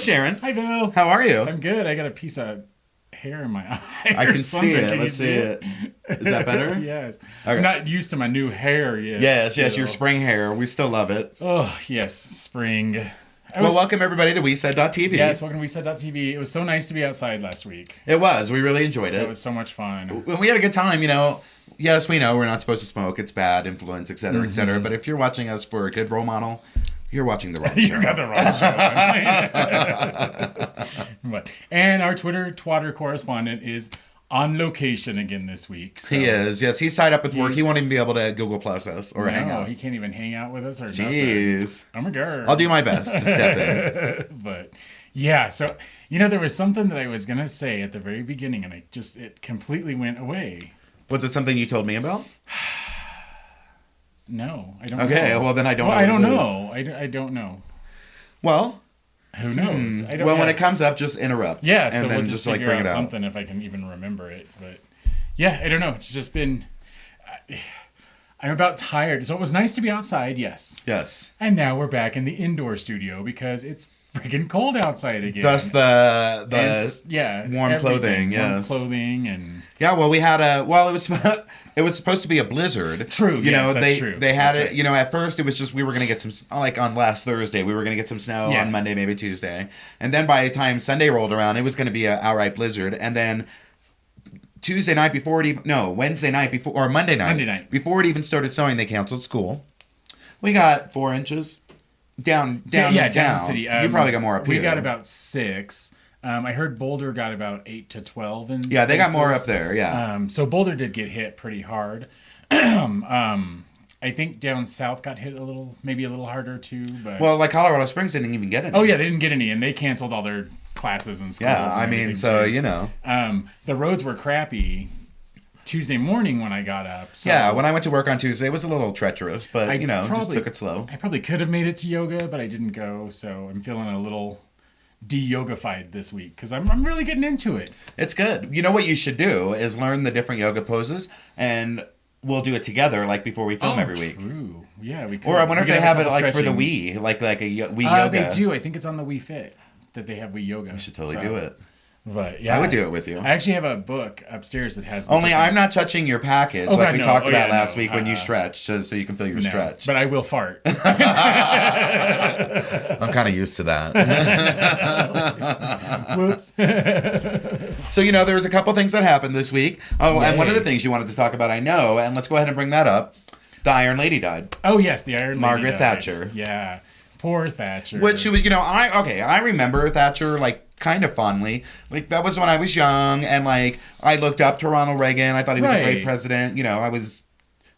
Sharon. Hi, Bill. How are you? I'm good. I got a piece of hair in my eye. I can see something. it. Can Let's see it. Is that better? Yes. Okay. I'm not used to my new hair yet. Yes, your spring hair. We still love it. Oh, yes, spring. Welcome everybody to WeSaid.tv. Yes, welcome to WeSaid.tv. It was so nice to be outside last week. It was. We really enjoyed it. It was so much fun. We had a good time, Yes, we know we're not supposed to smoke. It's bad influence, et cetera, et cetera. But if you're watching us for a good role model, you're watching the wrong show. You got the wrong show. And our Twitter twatter correspondent is on location again this week. So he is. Yes, he's tied up with work. He won't even be able to Google Plus us or hang out. He can't even hang out with us or Jeez. nothing. Oh my God. I'll do my best to step in. But yeah, so there was something that I was gonna say at the very beginning, and it completely went away. Was it something you told me about? No, I don't know. Okay, well then I don't know. I don't know. I don't know. Well, who knows? When it comes up, just interrupt. Yeah, and so then we'll just bring figure it out out. something if I can even remember it. But yeah, I don't know. It's just been. I'm about tired. So it was nice to be outside, yes. Yes. And now we're back in the indoor studio because it's freaking cold outside again. Thus the warm clothing, yes. Warm clothing and we had it was supposed to be a blizzard. True. That's true. They had it. At first it was just we were gonna get some on last Thursday we were gonna get some snow on Monday, maybe Tuesday, and then by the time Sunday rolled around it was gonna be an outright blizzard, and then Wednesday night before or Monday night before it even started snowing they canceled school. We got 4 inches. Down the city. You probably got more up here. We got about 6. I heard Boulder got about 8 to 12. They got more up there. Yeah. So Boulder did get hit pretty hard. I think down south got hit maybe a little harder too. But Colorado Springs didn't even get any. Oh yeah, they didn't get any, and they canceled all their classes and schools. Yeah, the roads were crappy. Tuesday morning when I got up. So when I went to work on Tuesday, it was a little treacherous, but just took it slow. I probably could have made it to yoga, but I didn't go, so I'm feeling a little de-yogified this week because I'm really getting into it. It's good. You know what you should do is learn the different yoga poses, and we'll do it together, before we film every week. True. Yeah, we could. Or I wonder if they have it for the Wii, like a Wii yoga. They do. I think it's on the Wii Fit that they have Wii yoga. We should totally do it. But yeah, I would do it with you. I actually have a book upstairs that has. I'm not touching your package we talked about last week when you stretched, so you can feel your stretch. But I will fart. I'm kind of used to that. Whoops. So there was a couple things that happened this week. Oh, and one of the things you wanted to talk about, I know, and let's go ahead and bring that up. The Iron Lady died. Oh yes, the Iron Lady. Margaret Thatcher. Yeah, poor Thatcher. Which she was, I remember Thatcher kind of fondly. That was when I was young, and I looked up to Ronald Reagan. I thought he was a great president. I was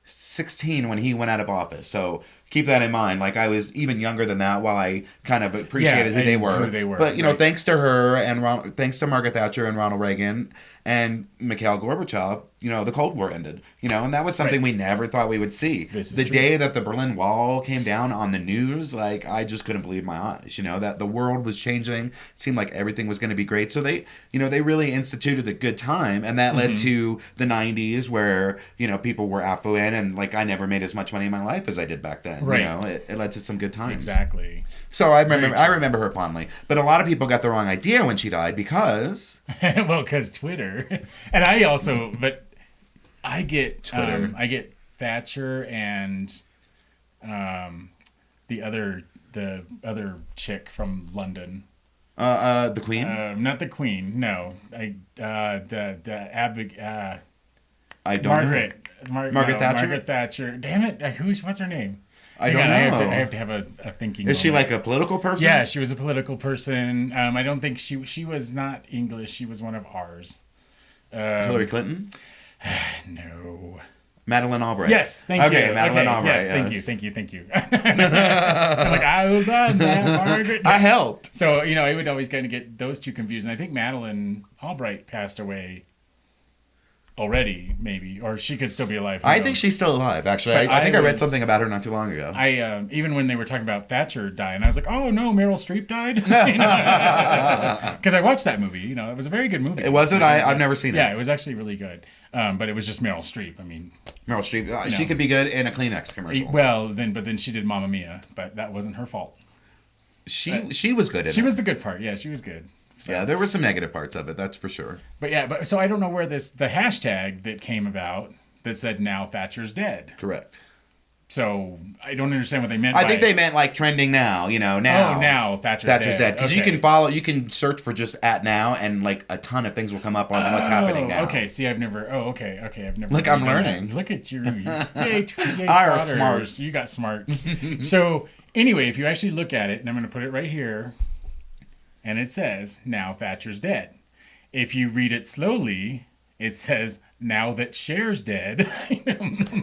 16 when he went out of office, so keep that in mind. I was even younger than that, while I kind of appreciated who they were. But thanks to her and thanks to Margaret Thatcher and Ronald Reagan and Mikhail Gorbachev, the Cold War ended. And that was something we never thought we would see. The day that the Berlin Wall came down on the news, I just couldn't believe my eyes. That the world was changing. It seemed like everything was going to be great. So they really instituted a good time, and that led to the 90s, where people were affluent, and I never made as much money in my life as I did back then. Right. It led to some good times. Exactly. So I remember her fondly. But a lot of people got the wrong idea when she died because because Twitter. And I also I get Twitter. I get Thatcher and the other chick from London. The Queen? Not the Queen. No. I don't Margaret. Margaret Thatcher. Margaret Thatcher. Damn it! What's her name? I don't know. I have to have a thinking. Is she a political person? Yeah, she was a political person. I don't think she was not English. She was one of ours. Hillary Clinton? No. Madeleine Albright. Yes, thank you. Okay, Madeleine Albright. Yes, thank you. I'm I was on that, Margaret. I helped. So, I would always kind of get those two confused. And I think Madeleine Albright passed away already, maybe, or she could still be alive. I think she's still alive, actually. I think I read something about her not too long ago. Even when they were talking about Thatcher dying, I was like, oh no, Meryl Streep died? Because I watched that movie. It was a very good movie. It wasn't? I've never seen it. Yeah, it was actually really good. But it was just Meryl Streep. Meryl Streep, she could be good in a Kleenex commercial. Well, then she did Mamma Mia, but that wasn't her fault. she was good in it. She was the good part. Yeah, she was good. So. Yeah, there were some negative parts of it, that's for sure. But so I don't know where the hashtag that came about that said now Thatcher's dead. Correct. So I don't understand what they meant. I think they meant like trending now, now. Oh, now Thatcher's dead. Because you can search for just at now, and like a ton of things will come up on what's happening now. Okay, see, I've never. Okay, I've never. Look, I'm learning. Look at you. Yay, I are smart. You got smarts. So anyway, if you actually look at it, and I'm going to put it right here, and it says now Thatcher's dead. If you read it slowly, it says now that Cher's dead.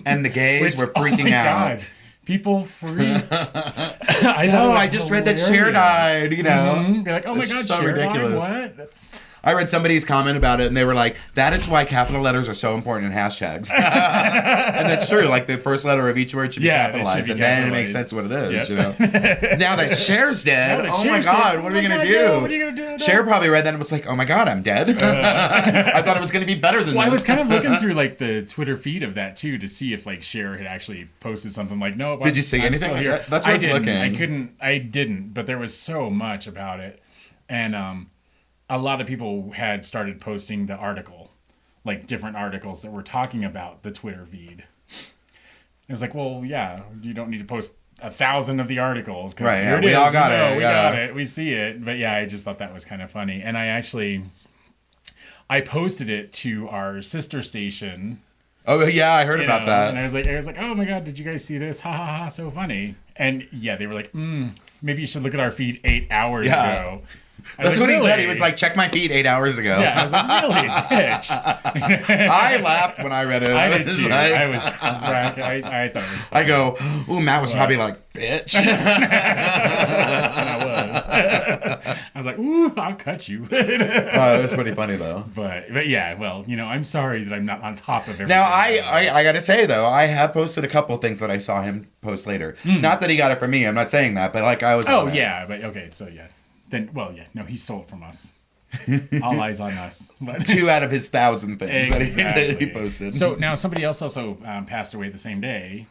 And the gays were freaking out. God. People freaked. I just read that Cher died, Mm-hmm. They're like, oh my God, so Cher ridiculous. died? What? I read somebody's comment about it, and they were like, that is why capital letters are so important in hashtags. And that's true. Like, the first letter of each word should be capitalized, and then it makes sense what it is, Now that Cher's dead, my God, what are we going to do? What are you going to do? Cher probably read that and was like, oh my God, I'm dead. I thought it was going to be better than this. I was kind of looking through, like, the Twitter feed of that, too, to see if, like, Cher had actually posted something like, no, did you see anything like that? That's what I'm looking. I didn't, but there was so much about it. And, a lot of people had started posting the article, like different articles that were talking about the Twitter feed. It was like, well, yeah, you don't need to post 1,000 of the articles. Right, yeah, we all got it. We got it. We see it. But yeah, I just thought that was kind of funny. And I posted it to our sister station. Oh, yeah, I heard about that. And I was like, oh my God, did you guys see this? Ha ha ha, so funny. And yeah, they were like, maybe you should look at our feed 8 hours ago. That's what he said. He was like, check my feed 8 hours ago. Yeah, I was like, really, bitch. I laughed when I read it. I did too. I was cracking. I thought it was funny. I go, ooh, Matt was probably like, bitch. And I was. I was like, ooh, I'll cut you. It was pretty funny, though. But yeah, well, I'm sorry that I'm not on top of everything. Now, I got to say, though, I have posted a couple things that I saw him post later. Not that he got it from me. I'm not saying that, but like I was. Oh, yeah. But okay, so yeah. Then, well, yeah, no, he stole it from us. All eyes on us. But 2 out of his 1,000 things that he posted. So now somebody else also passed away the same day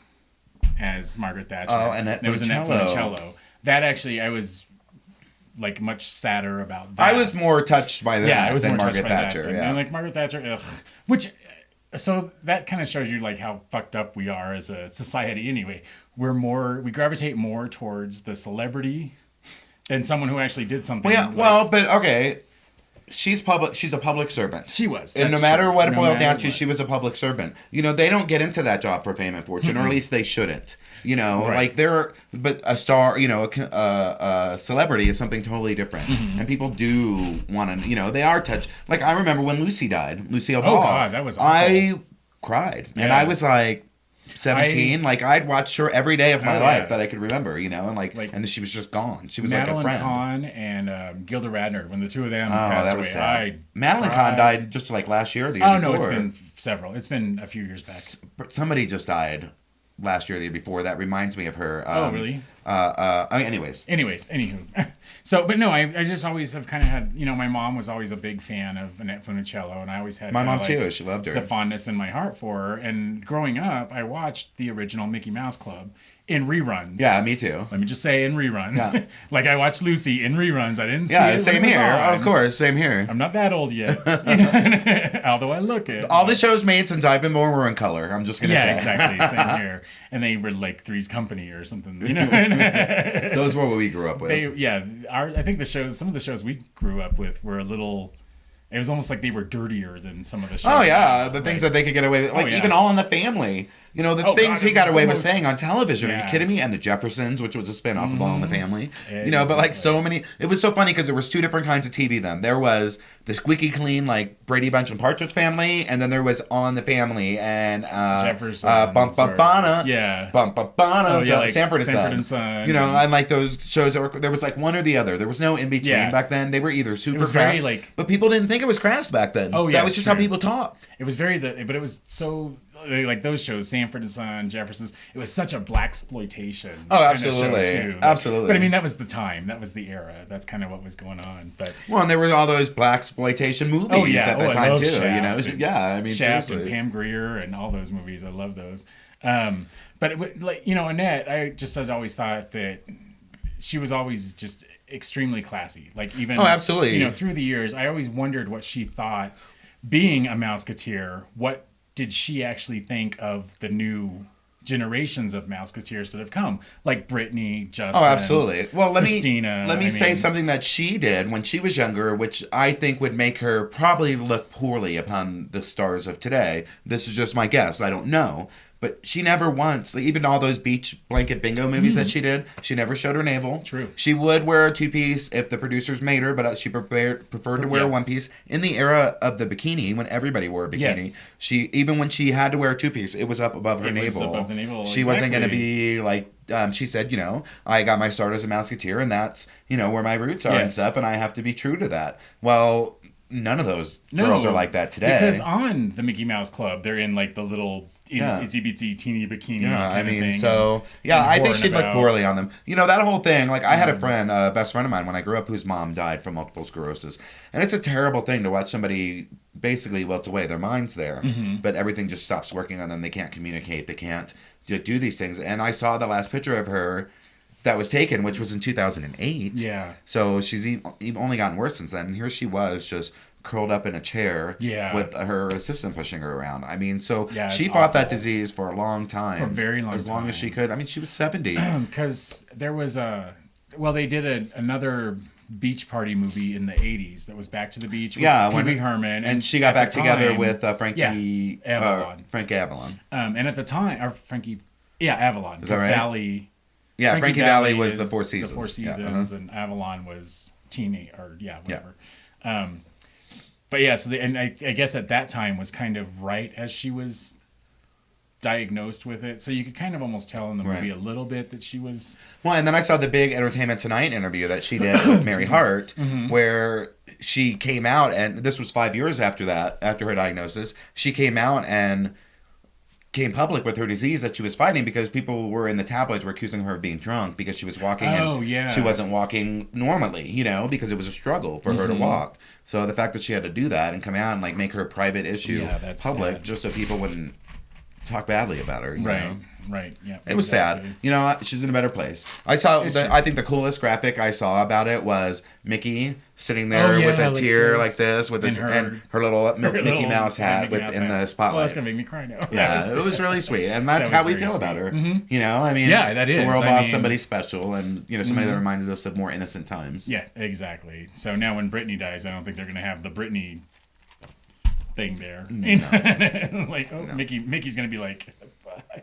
as Margaret Thatcher. Oh, Annette There was Annette Funicello. That actually, I was like much sadder about that. I was more touched by that than Margaret Thatcher. And like Margaret Thatcher, ugh. Which, so that kind of shows you like how fucked up we are as a society anyway. We gravitate more towards the celebrity than someone who actually did something. Well, but okay. She's public. She's a public servant. She was. And no matter what it boiled down to, she was a public servant. They don't get into that job for fame and fortune, or at least they shouldn't. Like but a star, a celebrity is something totally different. And people do want to, they are touched. Like, I remember when Lucy died, Lucille Ball. Oh, God, that was awful. I cried. Yeah. And I was like, 17, I'd watched her every day of my life that I could remember, and and she was just gone. She was Madeline like a friend. Kahn and Gilda Radner, when the two of them passed that was away, sad. Madeline Kahn died just like last year or the year before. Oh, no, it's been several. It's been a few years back. Somebody just died last year or the year before. That reminds me of her. Oh, really? Anywho. So, but no, I just always have kind of had, my mom was always a big fan of Annette Funicello, and I always had my mom too. She loved her. The fondness in my heart for her. And growing up, I watched the original Mickey Mouse Club in reruns. Yeah, me too. Let me just say in reruns. Yeah. Like I watched Lucy in reruns. I didn't see it. Yeah, same here. Of course, same here. I'm not that old yet. Although I look it. All the shows made since I've been born were in color. I'm just going to say. Yeah, exactly. Same here. And they were like Three's Company or something. Those were what we grew up with. I think some of the shows we grew up with were a little. It was almost like they were dirtier than some of the shows. Oh, yeah. The things that they could get away with. Like, even All in the Family. Things he got away with saying on television. Yeah. Are you kidding me? And The Jeffersons, which was a spinoff of All in the Family. But so many. It was so funny because there was 2 different kinds of TV then. There was the squeaky clean, like Brady Bunch and Partridge Family. And then there was All in the Family and Jeffersons. Bana. Yeah. Bana. Sanford and Son. And like those shows that were, there was like one or the other. There was no in between back then. They were either super crass. But people didn't think it was crass back then. Oh, yeah. That was just how people talked. It was but it was so. Like those shows, Sanford and Son, Jeffersons, it was such a blaxploitation. Oh, absolutely, absolutely. But I mean, that was the time, that was the era. That's kind of what was going on. But and there were all those blaxploitation movies at that time too. Shaft, I mean, Shaft seriously. and Pam Grier and all those movies. I love those. But Annette, I always thought that she was always just extremely classy. Like even, Oh, absolutely. You know, through the years, I always wondered what she thought. Being a Mouseketeer, what did she actually think of the new generations of Mouseketeers that have come, like Brittany, Justin? Oh, absolutely. Well, Christina. Let me say something that she did when she was younger, which I think would make her probably look poorly upon the stars of today. This is just my guess. I don't know. But she never once, like, even all those beach blanket bingo movies that she did, she never showed her navel. True. She would wear a two-piece if the producers made her, but she preferred to wear a one-piece. In the era of the bikini, when everybody wore a bikini, she, even when she had to wear a two-piece, it was up above her navel. Above the navel. She wasn't going to be like, she said, you know, I got my start as a Mouseketeer, and that's, you know, where my roots are and stuff, and I have to be true to that. Well, none of those girls are like that today. Because on the Mickey Mouse Club, they're in like the little itsy bitsy teeny bikini. Yeah, I mean, so I think she'd look poorly on them. You know, that whole thing. Like, I had a friend, a best friend of mine when I grew up, whose mom died from multiple sclerosis, and it's a terrible thing to watch somebody basically wilt away. Their mind's there, but everything just stops working on them. They can't communicate. They can't do these things. And I saw the last picture of her that was taken, which was in 2008. Yeah. So she's only gotten worse since then. And here she was, just curled up in a chair with her assistant pushing her around. I mean, so she fought that disease for a long time. For a very long time. As long as she could. I mean, she was 70. Because there was they did another beach party movie in the 80s that was Back to the Beach with Pee Wee Herman. And she got back together with Frank Avalon. And at the time, or Avalon. Is that right? Valley. Yeah, Frankie Valley was the Four Seasons. The Four Seasons, and Avalon was whatever. But yeah, so I guess at that time was kind of right as she was diagnosed with it. So you could kind of almost tell in the movie a little bit that she was... Well, and then I saw the big Entertainment Tonight interview that she did with Mary Hart, where she came out, and this was 5 years after that, after her diagnosis. She came out and came public with her disease that she was fighting, because people were in the tabloids were accusing her of being drunk because she was walking she wasn't walking normally, you know, because it was a struggle for her to walk. So the fact that she had to do that and come out and like make her private issue public sad. Just so people wouldn't talk badly about her, you know? Right. Yeah. It was sad. You know, she's in a better place. I think the coolest graphic I saw about it was Mickey sitting there with a tear like this, with and her little Mickey Mouse hat in the spotlight. Well, that's gonna make me cry now. Yeah, it was really sweet, and that's how we feel about her. You know, I mean, that is. The world lost somebody special, and you know, somebody that reminded us of more innocent times. Yeah, exactly. So now when Brittany dies, I don't think they're gonna have the Brittany thing there. No. Mickey's gonna be like, bye.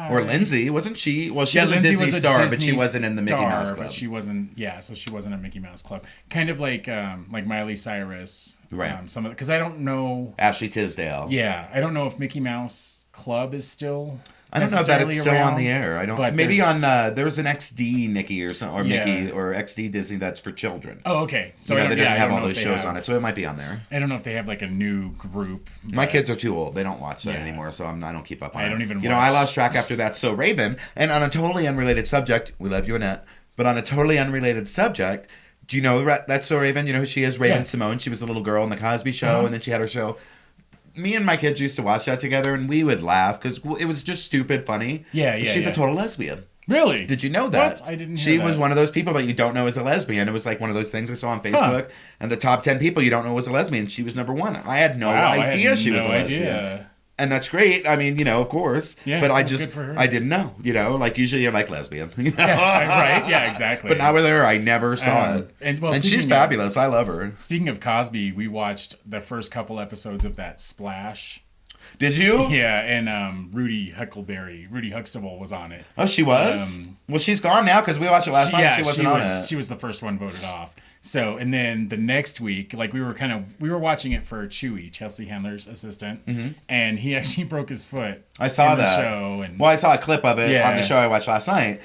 Or Lindsay, wasn't she? Well, she was a Disney star, but she wasn't in the Mickey Mouse Club. But she wasn't. Yeah, so she wasn't a Mickey Mouse Club. Kind of like Miley Cyrus. Right. Because I don't know. Ashley Tisdale. Yeah, I don't know if Mickey Mouse Club is still. I don't know that it's still on the air. I don't. But maybe on there's an XD Mickey or something, or Mickey or XD Disney that's for children. Oh, okay. So that doesn't have all those shows on it, so it might be on there. I don't know if they have like a new group. My kids are too old; they don't watch that anymore, so I don't keep up on it. I don't even. You know, I lost track after that. So Raven, and on a totally unrelated subject, we love you, Annette. But on a totally unrelated subject, do you know that's So Raven? You know who she is? Raven Simone. She was a little girl in the Cosby Show, and then she had her show. Me and my kids used to watch that together, and we would laugh because it was just stupid funny. She's a total lesbian. Really? Did you know that? What? I didn't hear She that. was one of those people that you don't know is a lesbian. It was like one of those things I saw on Facebook, and the top 10 people you don't know was a lesbian. She was number one. I had no idea she was a lesbian. And that's great. I mean, you know, of course. Yeah, but I didn't know. You know, like usually you're like lesbian. You know? Yeah, right. Yeah, exactly. But now with her, I never saw it. And she's fabulous. I love her. Speaking of Cosby, we watched the first couple episodes of that Splash. Did you? Yeah, and Rudy Huxtable was on it. Oh, she was? Well, she's gone now because we watched it last night. She wasn't on it. She was the first one voted off. So, and then the next week, like we were watching it for Chewy, Chelsea Handler's assistant, and he actually broke his foot. I saw that. Show well, I saw a clip of it on the show I watched last night.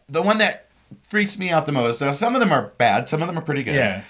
The one that freaks me out the most, some of them are bad, some of them are pretty good. Yeah.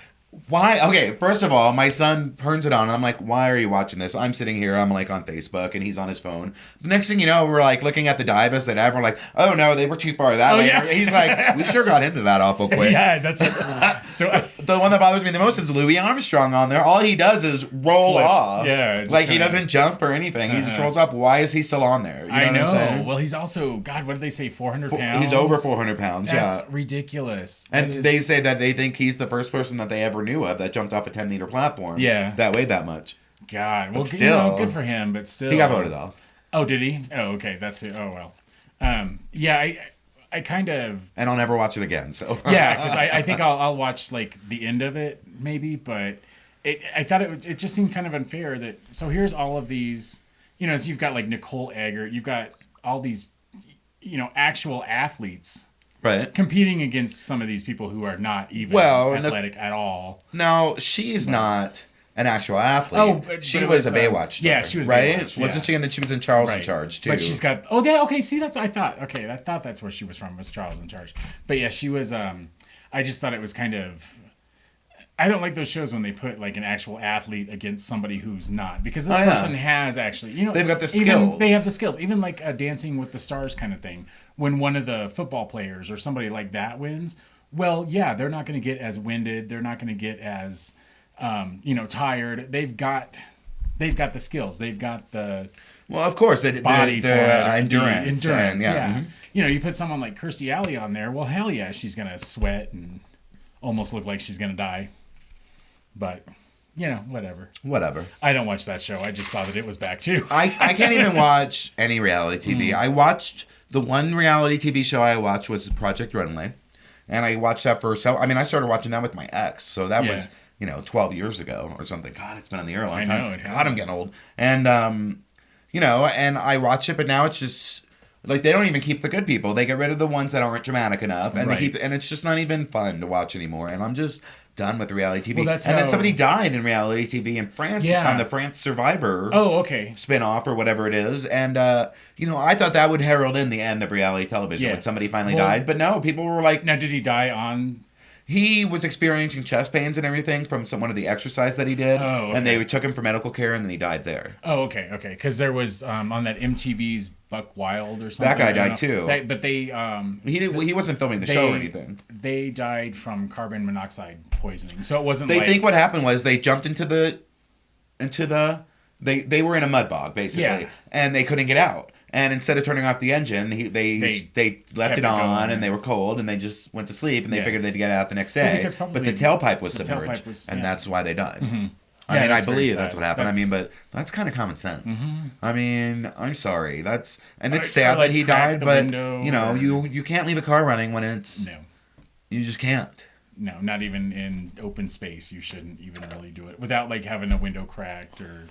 Why? Okay, first of all, my son turns it on, and I'm like, why are you watching this? I'm sitting here, I'm like on Facebook, and he's on his phone. The next thing you know, we're like looking at the divest that have, we're like, oh no, they were too far that way. Yeah. He's like, we sure got into that awful quick. Yeah, that's what, so. The one that bothers me the most is Louis Armstrong on there. All he does is roll Flip. off. Yeah. Like he doesn't jump or anything. He just rolls off. Why is he still on there? You know I know. What I'm saying? Well, he's also, God, what did they say, 400 pounds? He's over 400 pounds, That's yeah. ridiculous. And they say that they think he's the first person that they ever knew of that jumped off a 10-meter platform. Yeah. That weighed that much. God. Well, still, good for him, but still. He got voted off. Oh, did he? Oh, okay. That's it. Oh, well. Yeah, I kind of... And I'll never watch it again, so... Yeah, because I think I'll watch, like, the end of it, maybe, but I thought it just seemed kind of unfair that... So here's all of these... You know, so you've got, like, Nicole Eggert. You've got all these, you know, actual athletes... Right. Competing against some of these people who are not even athletic at all. No, she's not an actual athlete. Oh, but she it was was, a Baywatch star. yeah, she was right? Baywatch, yeah. Wasn't she? And then she was in Charles in Charge too. But she's got. Oh, yeah. Okay. See, that's. I thought that's where she was from. Was Charles in Charge? But yeah, she was. I just thought it was kind of. I don't like those shows when they put like an actual athlete against somebody who's not, because this person has actually, you know, they've got the skills. They have the skills. Even like a Dancing with the Stars kind of thing. When one of the football players or somebody like that wins, well, yeah, they're not going to get as winded. They're not going to get as, you know, tired. They've got the skills. They've got the of course, the endurance. And, yeah. Mm-hmm. You know, you put someone like Kirstie Alley on there. Well, hell yeah, she's going to sweat and almost look like she's going to die. But, you know, whatever. I don't watch that show. I just saw that it was back too. I can't even watch any reality TV. I watched the one reality TV show I watched was Project Runway. And I watched that I started watching that with my ex. So that was, 12 years ago or something. God, it's been on the air a long time. I know, God, I'm getting old. And, and I watch it, but now it's just... Like, they don't even keep the good people. They get rid of the ones that aren't dramatic enough. And and it's just not even fun to watch anymore. And I'm just done with reality TV. Well, then somebody died in reality TV in France on the France Survivor spinoff or whatever it is. And, I thought that would herald in the end of reality television when somebody finally died. But no, people were like... Now, did he die on... He was experiencing chest pains and everything from one of the exercise that he did. Oh, okay. And they took him for medical care, and then he died there. Oh, okay. Because there was, on that MTV's Buck Wild or something. That guy died too. But they... he wasn't filming the show or anything. They died from carbon monoxide poisoning. So it wasn't They think what happened was they jumped into the... They were in a mud bog, basically. And they couldn't get out. And instead of turning off the engine, they left it on, and they were cold, and they just went to sleep, and they figured they'd get out the next day. But the tailpipe was submerged, and that's why they died. Mm-hmm. I believe that's what happened. But that's kind of common sense. Mm-hmm. I'm sorry. It's sad that he died, but you can't leave a car running when it's you just can't. No, not even in open space. You shouldn't even really do it without like having a window cracked or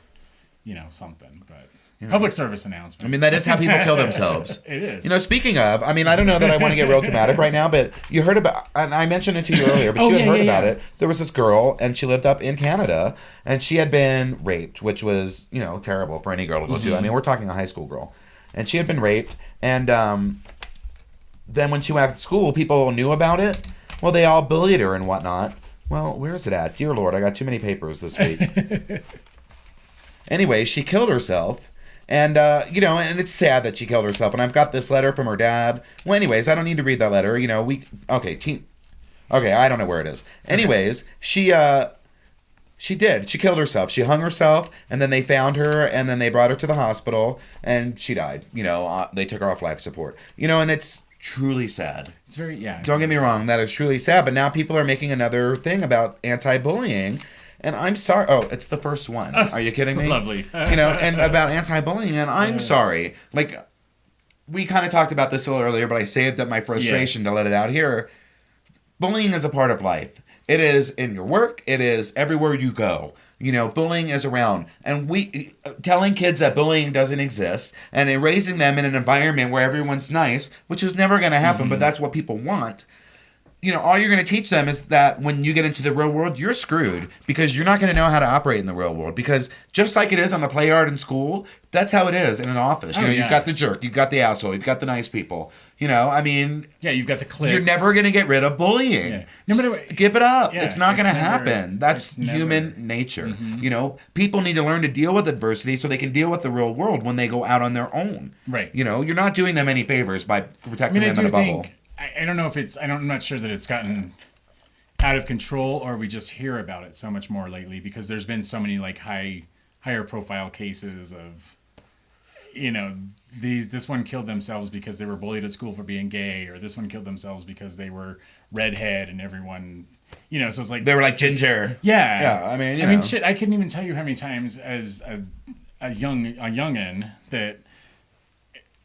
something, but. Yeah. Public service announcement. I mean, that is how people kill themselves. It is. Speaking of, I don't know that I want to get real dramatic right now, but you heard about, and I mentioned it to you earlier, but you had heard about it. There was this girl, and she lived up in Canada, and she had been raped, which was, terrible for any girl to go to. I mean, we're talking a high school girl. And she had been raped, and then when she went back to school, people knew about it. Well, they all bullied her and whatnot. Well, where is it at? Dear Lord, I got too many papers this week. Anyway, she killed herself. And, and it's sad that she killed herself. And I've got this letter from her dad. Well, anyways, I don't need to read that letter. Okay, I don't know where it is. Anyways, she did. She killed herself. She hung herself, and then they found her, and then they brought her to the hospital, and she died. They took her off life support. And it's truly sad. It's very, Don't get me wrong, that is truly sad. But now people are making another thing about anti-bullying. And I'm sorry. Oh, it's the first one. Are you kidding me? Lovely. And about anti-bullying. And I'm sorry. Like, we kind of talked about this a little earlier, but I saved up my frustration to let it out here. Bullying is a part of life. It is in your work. It is everywhere you go. Bullying is around. And telling kids that bullying doesn't exist and raising them in an environment where everyone's nice, which is never going to happen, but that's what people want. all you're going to teach them is that when you get into the real world, you're screwed because you're not going to know how to operate in the real world. Because just like it is on the play yard in school, that's how it is in an office. You've got the jerk, you've got the asshole, you've got the nice people. You've got the cliques. You're never going to get rid of bullying. Yeah. No matter, give it up. Yeah, it's not going to happen. That's human nature. Mm-hmm. People need to learn to deal with adversity so they can deal with the real world when they go out on their own. Right. You're not doing them any favors by protecting them in a bubble. I don't know if I'm not sure that it's gotten out of control or we just hear about it so much more lately because there's been so many like higher profile cases of, this one killed themselves because they were bullied at school for being gay, or this one killed themselves because they were redhead and everyone, so it's like. They were like ginger. Yeah. Yeah. I mean, shit, I couldn't even tell you how many times as a youngin' that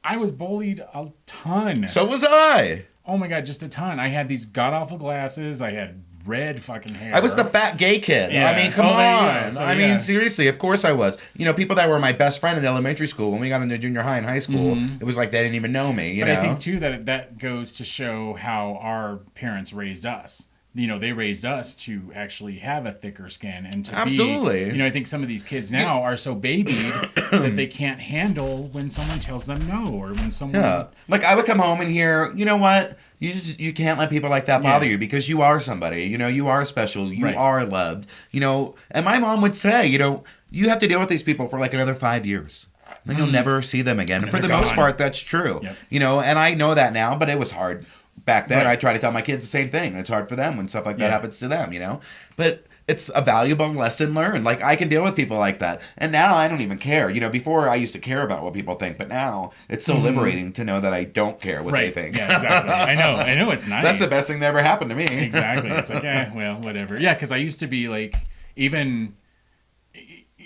I was bullied a ton. So was I. Oh my God, just a ton. I had these god-awful glasses. I had red fucking hair. I was the fat gay kid. Yeah. I mean, come on. So, seriously, of course I was. People that were my best friend in elementary school, when we got into junior high and high school, it was like they didn't even know me, But I think, too, that goes to show how our parents raised us. They raised us to actually have a thicker skin and to Absolutely. I think some of these kids now are so babied that they can't handle when someone tells them no or when someone. Yeah. Like I would come home and hear, you know what? You can't let people like that bother you because you are somebody. You are special. You are loved. And my mom would say, you have to deal with these people for like another 5 years. Then you'll never see them again. And for the most part, that's true. Yep. And I know that now, but it was hard. Back then, I try to tell my kids the same thing. It's hard for them when stuff like that happens to them, But it's a valuable lesson learned. Like, I can deal with people like that. And now I don't even care. Before I used to care about what people think, but now it's so liberating to know that I don't care what they think. Yeah, exactly. I know it's nice. That's the best thing that ever happened to me. Exactly. It's like, well, whatever. Yeah, because I used to be like, even,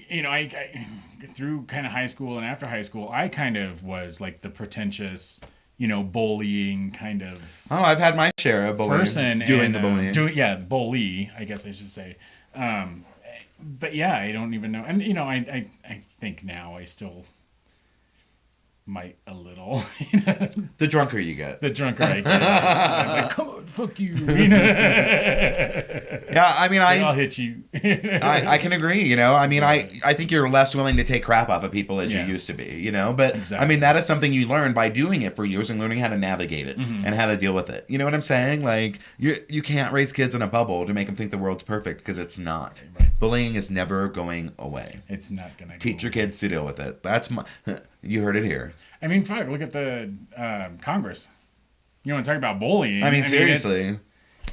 I through kind of high school and after high school, I kind of was like the pretentious... bullying kind of. Oh, I've had my share of bullying. Person doing the bullying. Bully, I guess I should say. But yeah, I don't even know. And I think now I still might a little. The drunker you get. The drunker I get. I'm like, come on, fuck you. Yeah, I mean, I'll hit you. I can agree. I think you're less willing to take crap off of people as you used to be. But exactly. I mean, that is something you learn by doing it for years and learning how to navigate it and how to deal with it. You know what I'm saying? Like you can't raise kids in a bubble to make them think the world's perfect because it's not. Right. Bullying is never going away. It's not gonna. Teach your kids to deal with it. That's you heard it here. I mean, fuck, look at the Congress. Want to talk about bullying. I mean seriously.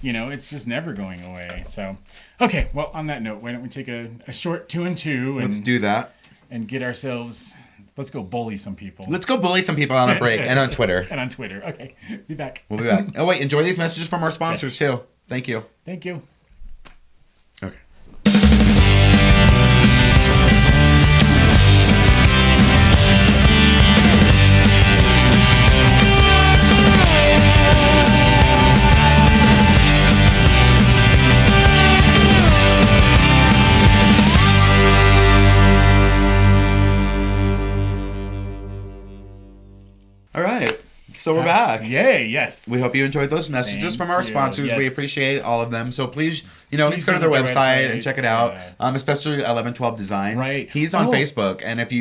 It's just never going away. So, okay, well, on that note, why don't we take a short 2 and 2? Let's do that. And get ourselves... Let's go bully some people. Let's go bully some people on a break and on Twitter. And on Twitter. Okay, be back. We'll be back. Oh, wait, enjoy these messages from our sponsors, too. Thank you. Thank you. Okay. All right. So we're back. Yay, yes. We hope you enjoyed those messages from our sponsors. Yes. We appreciate all of them. So please, let's go to their website and check it out. Especially 1112 Design. Right. He's on Facebook, and if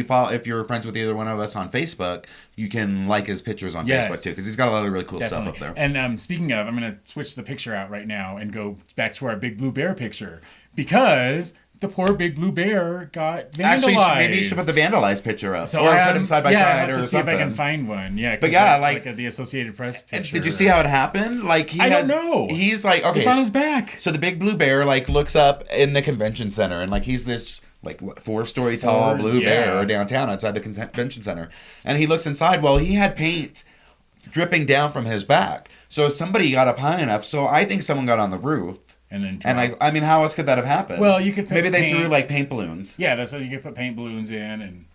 you're friends with either one of us on Facebook, you can like his pictures on Facebook too, because he's got a lot of really cool stuff up there. And speaking of, I'm going to switch the picture out right now and go back to our big blue bear picture because the poor big blue bear got vandalized. Actually, maybe you should put the vandalized picture up, or put him side by side, or something. See if I can find one. Yeah, but yeah, like the Associated Press picture. Did you see how it happened? Like I don't know. He's like, okay, it's on his back. So the big blue bear looks up in the convention center, and he's this 4-story tall blue bear downtown outside the convention center, and he looks inside. Well, he had paint dripping down from his back, so somebody got up high enough. So I think someone got on the roof. And how else could that have happened? Well, you could maybe they threw paint balloons. Yeah, that's you could put paint balloons in and.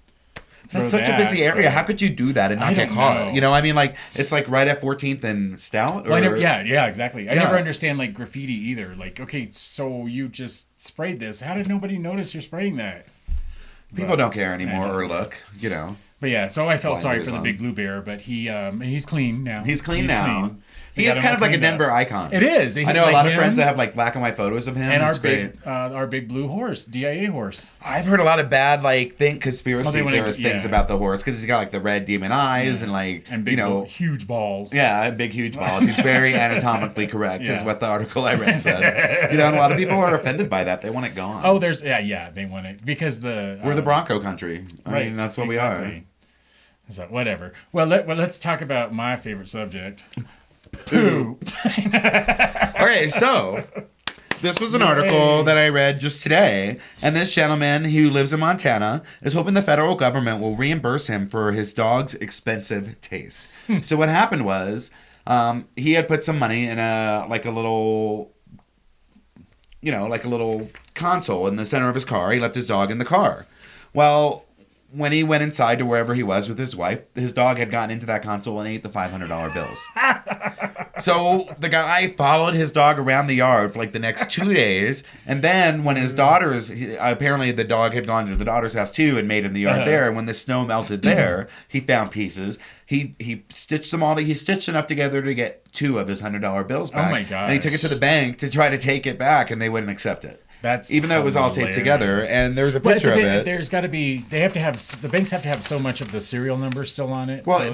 That's such a busy area. How could you do that and not get caught? It's right at 14th and Stout. Well, exactly. I never understand graffiti either. Okay, so you just sprayed this. How did nobody notice you're spraying that? People don't care anymore or look. But yeah, so I felt sorry for the big blue bear, but he's clean now. He's clean now. He is kind of like a Denver icon. It is. I know a lot of friends that have like black and white photos of him. And our big blue horse, DIA horse. I've heard a lot of bad conspiracy theorist things about the horse because he's got like the red demon eyes and like big, huge balls. Yeah, big huge balls. He's very anatomically correct, is what the article I read said. And a lot of people are offended by that. They want it gone. Oh, they want it because we're the Bronco country. I mean, that's what we are. So whatever. Well, let's talk about my favorite subject. Poop. Okay, so this was an article that I read just today, and this gentleman who lives in Montana is hoping the federal government will reimburse him for his dog's expensive taste. So what happened was he had put some money in a little console in the center of his car. He left his dog in the car. Well, when he went inside to wherever he was with his wife, his dog had gotten into that console and ate the $500 bills. So the guy followed his dog around the yard for like the next 2 days. And then when his apparently the dog had gone to the daughter's house too and made in the yard there. And when the snow melted there, he found pieces. He stitched them all. He stitched enough together to get 2 of his $100 bills back. Oh my god! And he took it to the bank to try to take it back, and they wouldn't accept it. Even though it was all taped together, and there's a picture of it. There's got to be. The banks have to have so much of the serial number still on it. Well, so,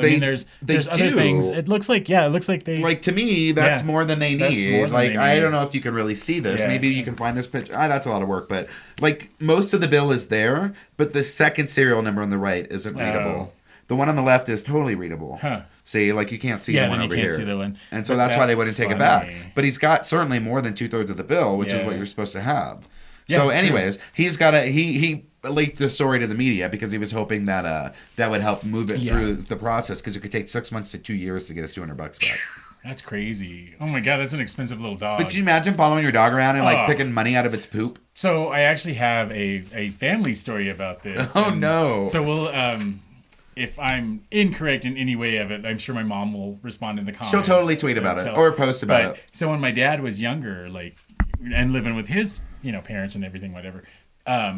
there's other things. It looks like they. Like to me, that's more than they need. I don't know if you can really see this. Yeah. Maybe you can find this picture. That's a lot of work, but like most of the bill is there, but the second serial number on the right isn't readable. The one on the left is totally readable. Huh. See, you can't see the one over here. See the one. And so that's why they wouldn't take it back. But he's got certainly more than 2/3 of the bill, which is what you're supposed to have. Yeah, so anyways, he's got he leaked the story to the media because he was hoping that that would help move it through the process because it could take 6 months to 2 years to get his $200 back. That's crazy. Oh my god, that's an expensive little dog. But could you imagine following your dog around and picking money out of its poop? So I actually have a family story about this. Oh no. So we'll if I'm incorrect in any way of it, I'm sure my mom will respond in the comments. She'll totally tweet about it or post about it. So when my dad was younger, and living with his, parents and everything, whatever,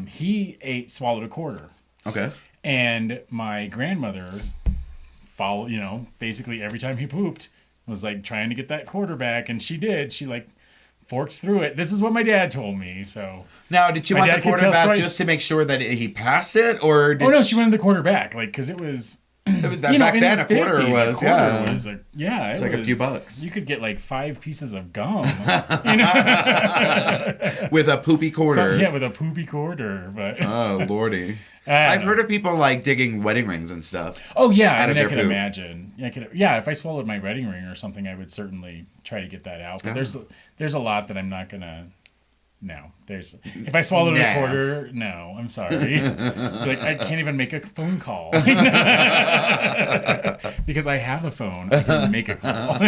he swallowed a quarter. Okay. And my grandmother basically every time he pooped was trying to get that quarter back, and she did. She forked through it. This is what my dad told me. So now, did you want the quarter back just to make sure that he passed it, or? She wanted the quarter back, because it was. Back then, a quarter was it's like a few bucks. You could get 5 pieces of gum, with a poopy quarter. With a poopy quarter. But oh lordy, I've heard of people digging wedding rings and stuff. Oh yeah, I can imagine. If I swallowed my wedding ring or something, I would certainly try to get that out. But there's a lot that I'm not gonna. No, if I swallowed a quarter, no, I'm sorry. I can't even make a phone call because I have a phone. I can make a call.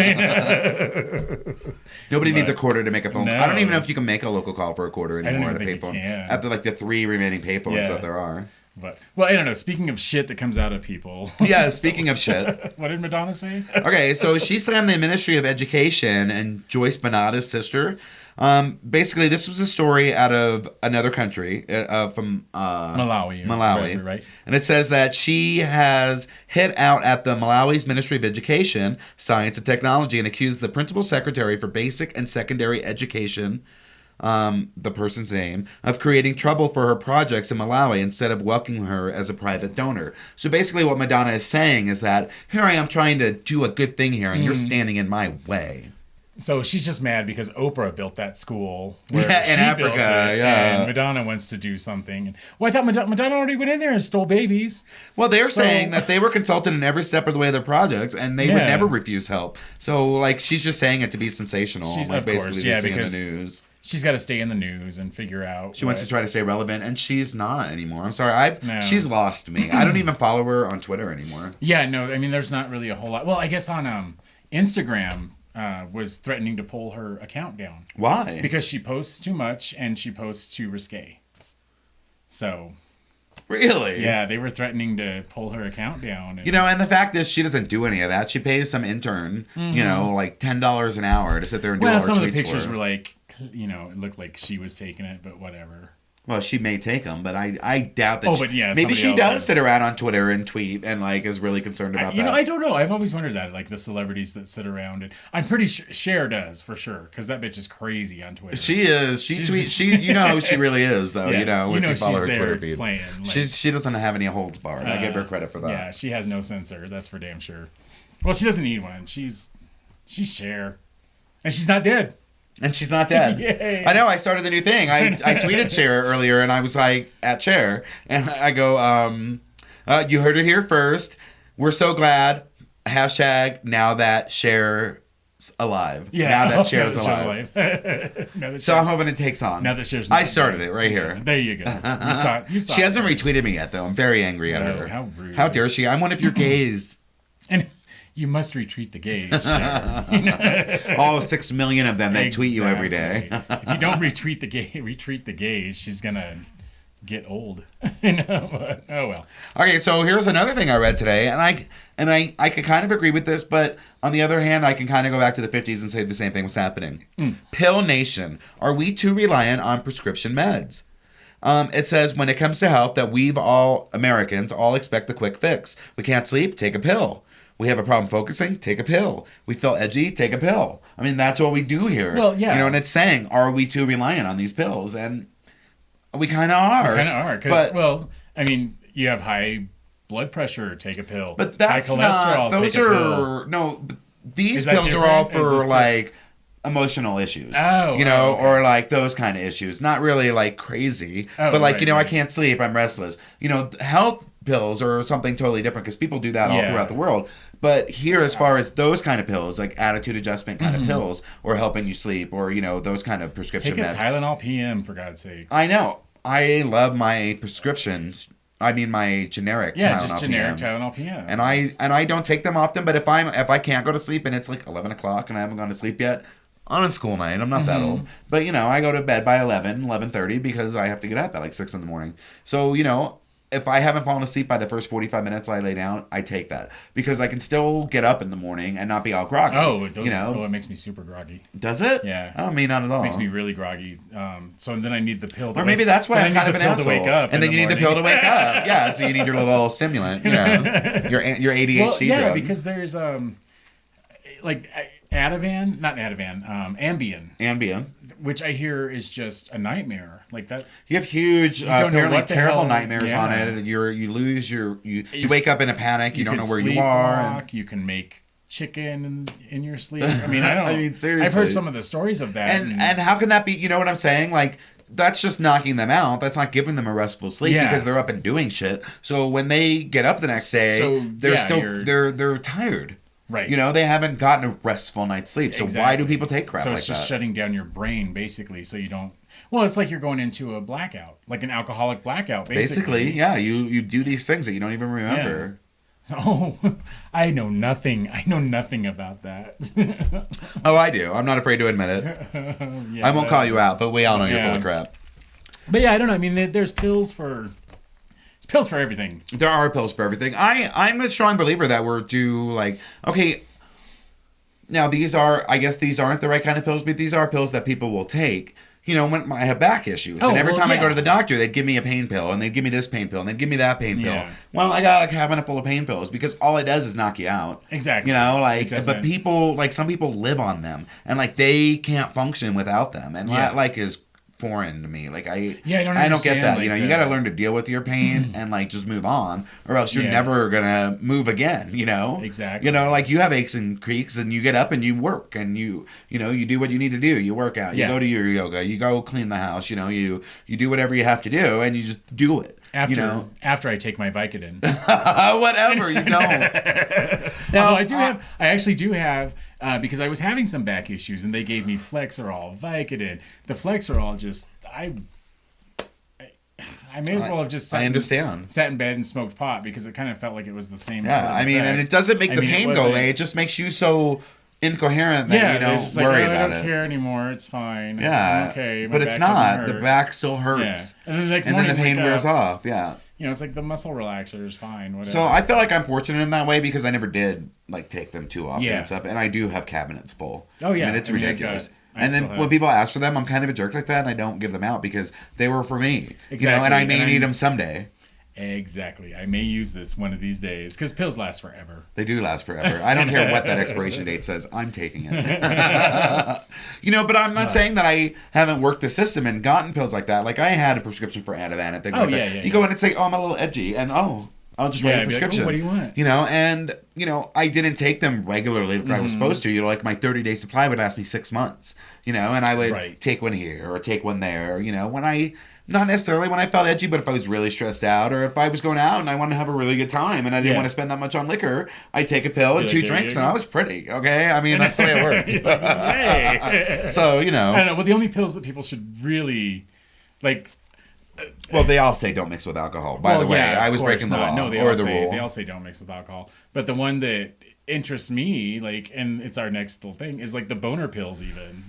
Nobody needs a quarter to make a phone call. I don't even know if you can make a local call for a quarter anymore at a payphone. At the 3 remaining payphones that there are. But I don't know. Speaking of shit that comes out of people. Yeah, speaking of shit. What did Madonna say? Okay, so she slammed the Ministry of Education and Joyce Bonada's sister. Basically, this was a story out of another country, from Malawi. Right. And it says that she has hit out at the Malawi's Ministry of Education, Science and Technology, and accused the principal secretary for basic and secondary education, the person's name, of creating trouble for her projects in Malawi instead of welcoming her as a private donor. So basically what Madonna is saying is that, here I am trying to do a good thing here, and you're standing in my way. So she's just mad because Oprah built that school where in Africa, and Madonna wants to do something. Well, I thought Madonna already went in there and stole babies. Well, they're saying that they were consulted in every step of the way of their projects, and they would never refuse help. So, she's just saying it to be sensational. Basically, because in the news. She's got to stay in the news and figure out. She wants to try to stay relevant, and she's not anymore. I'm sorry. She's lost me. I don't even follow her on Twitter anymore. Yeah, no. I mean, there's not really a whole lot. Well, I guess on Instagram. Was threatening to pull her account down. Why? Because she posts too much and she posts too risque. So. Really? Yeah, they were threatening to pull her account down. And the fact is she doesn't do any of that. She pays some intern, $10 an hour to sit there and do all her tweets. Well, some of the pictures were it looked like she was taking it, but whatever. Well, she may take them, but I doubt that. Oh, but yeah, maybe she somebody does else sit has. around on Twitter and tweet and like is really concerned about You that. know, I don't know. I've always wondered that, like the celebrities that sit around, and I'm pretty sure Cher does for sure, because that bitch is crazy on Twitter. She is. She She's tweets. just- You know who she really is, though. Yeah, You know, if you follow she's her there Twitter feed. playing. Like, She doesn't have any holds barred. I give her credit for that. Yeah, she has no censor. That's for damn sure. Well, she doesn't need one. She's Cher, and she's not dead. And she's not dead. Yay. I know. I started the new thing. I tweeted Cher earlier, and I was like, at Cher, and I go, you heard it here first. We're so glad. Hashtag now that Cher's alive. Yeah, Now that Cher's alive. Now that So Cher- I'm hoping it takes on. now that Cher's I not started dead. it right here. There you go. You saw She it hasn't first. retweeted me yet, though. I'm very angry at No, her. how rude. How dare she? I'm one of your gays. And you must retweet the gays. Cher. All 6 million of them that tweet you every day. Exactly. If you don't retweet the gays, she's gonna get old. But, oh well. Okay, so here's another thing I read today, and I can kind of agree with this, but on the other hand, I can kind of go back to the 50s and say the same thing was happening. Pill Nation. Are we too reliant on prescription meds? It says when it comes to health that Americans all expect the quick fix. We can't sleep, take a pill. We have a problem focusing, take a pill. We feel edgy, take a pill. I mean, that's what we do here. Well, yeah. You know, and it's saying, are we too reliant on these pills? And we kind of are. Kind of are, because well, I mean, you have high blood pressure, take a pill. But that's high cholesterol, not. Those take a are pill. no. These Is that pills are all different? Is for this like emotional issues. Oh, you know, okay. or like those kind of issues. Not really like crazy, Oh, but like right, you know, right. I can't sleep. I'm restless. You know, health pills are something totally different because people do that all Yeah. throughout the world. But here, as far as those kind of pills, like attitude adjustment kind Mm-hmm. of pills, or helping you sleep, or you know, those kind of prescription Take a meds. Tylenol PM for God's sakes. I know. I love my prescriptions. I mean, my generic. Yeah, Tylenol just generic PMs. Tylenol PM. And I don't take them often, but if I can't go to sleep and it's like 11 o'clock and I haven't gone to sleep yet, on a school night, I'm not that Mm-hmm. old, but you know, I go to bed by 11:30 because I have to get up at like 6 in the morning. So, you know, if I haven't fallen asleep by the first 45 minutes I lay down, I take that because I can still get up in the morning and not be all groggy. Those, you know, it makes me super groggy. does it? Yeah. Oh, me not at all. It makes me really groggy. So then I need the pill to Or maybe that's why then I'm I kind need of the an pill to asshole. wake up And then in you need the pill to morning. wake up. Yeah, so you need your little stimulant, you know, your ADHD Well, yeah, drug. because there's like Ativan, not Ativan, Ambien, Ambien. which I hear is just a nightmare. Like that. You have huge, don't know apparently what the terrible hell- nightmares on yeah. it. You lose you wake up in a panic. You don't know can where you are. sleepwalk, you can make chicken in your sleep. I mean, I don't. I mean, seriously. I've heard some of the stories of that. And how can that be? You know what I'm saying? Like that's just knocking them out. That's not giving them a restful sleep Yeah. because they're up and doing shit. So when they get up the next day, So, they're yeah, still you're- they're tired. right. You know, they haven't gotten a restful night's sleep. So why do Exactly. people take crap So like it's just that? shutting down your brain basically, so you don't. Well, it's like you're going into a blackout, like an alcoholic blackout. Basically, yeah, you do these things that you don't even remember. So I know nothing. I know nothing about that. Oh, I do. I'm not afraid to admit it. Yeah, I won't call you out, but we all know you're full Yeah. of crap. But yeah, I don't know. I mean, there's pills for everything. There are pills for everything. I'm a strong believer that we're due, like, okay, now I guess these aren't the right kind of pills, but these are pills that people will take. You know, when I have back issues, Oh, and every well, time I go yeah. to the doctor, they'd give me a pain pill, and they'd give me this pain pill, and they'd give me that pain pill. Yeah. Well, I got a cabinet full of pain pills because all it does is knock you out. Exactly. You know, like, It doesn't- but people, like, some people live on them, and like they can't function without them, and Yeah. that like is foreign to me. Like I Yeah, I don't get understand, that. like, You know, you got to learn to deal with your pain and like just move on, or else you're Yeah. never gonna move again. You know, Exactly. You know, like you have aches and creaks, and you get up and you work, and you know you do what you need to do. You work out, you Yeah. go to your yoga, you go clean the house. You know, you do whatever you have to do, and you just do it. After you know, after I take my Vicodin. whatever you don't. Now, Although I actually do have, because I was having some back issues, and they gave me Flexerol, Vicodin. The Flexerol just, I may as well have just I understand. sat in bed and smoked pot, because it kind of felt like it was the same. Yeah, sort of I mean, and effect. it doesn't make I the mean, it pain go wasn't- away. It just makes you so incoherent that Yeah, you they're don't just like, worry I about don't it. care anymore. It's fine. Yeah, I'm okay. My but it's back doesn't not. The hurt. back still Yeah. hurts, And then the next and then morning the pain wake wears up, off. Yeah. You know, it's like the muscle relaxer is fine. Whatever. So I feel like I'm fortunate in that way because I never did like take them too often Yeah. and stuff, and I do have cabinets full. Oh yeah, I mean, it's ridiculous. And then when people ask for them, I'm kind of a jerk like that, and I don't give them out because they were for me. Exactly. And I may need them someday. Exactly. I may use this one of these days because pills last forever. They do last forever. I don't care what that expiration date says. I'm taking it. But I'm not saying that I haven't worked the system and gotten pills like that. Like I had a prescription for Annette, things like that. You go in and say, I'm a little edgy, and I'll just write a prescription. Like, what do you want? And I didn't take them regularly like I was supposed to. Like my 30-day supply would last me 6 months. And I would take one here or take one there. When I not necessarily when I felt edgy, but if I was really stressed out or if I was going out and I wanted to have a really good time and I didn't want to spend that much on liquor, I'd take a pill and 2 drinks and I was pretty. Okay, I mean that's the way it worked. So I don't know. Well, the only pills that people should really like. Well, they all say don't mix with alcohol. By the way, I was breaking the law or the rule. They all say don't mix with alcohol. But the one that interests me, and it's our next little thing, is like the boner pills. Even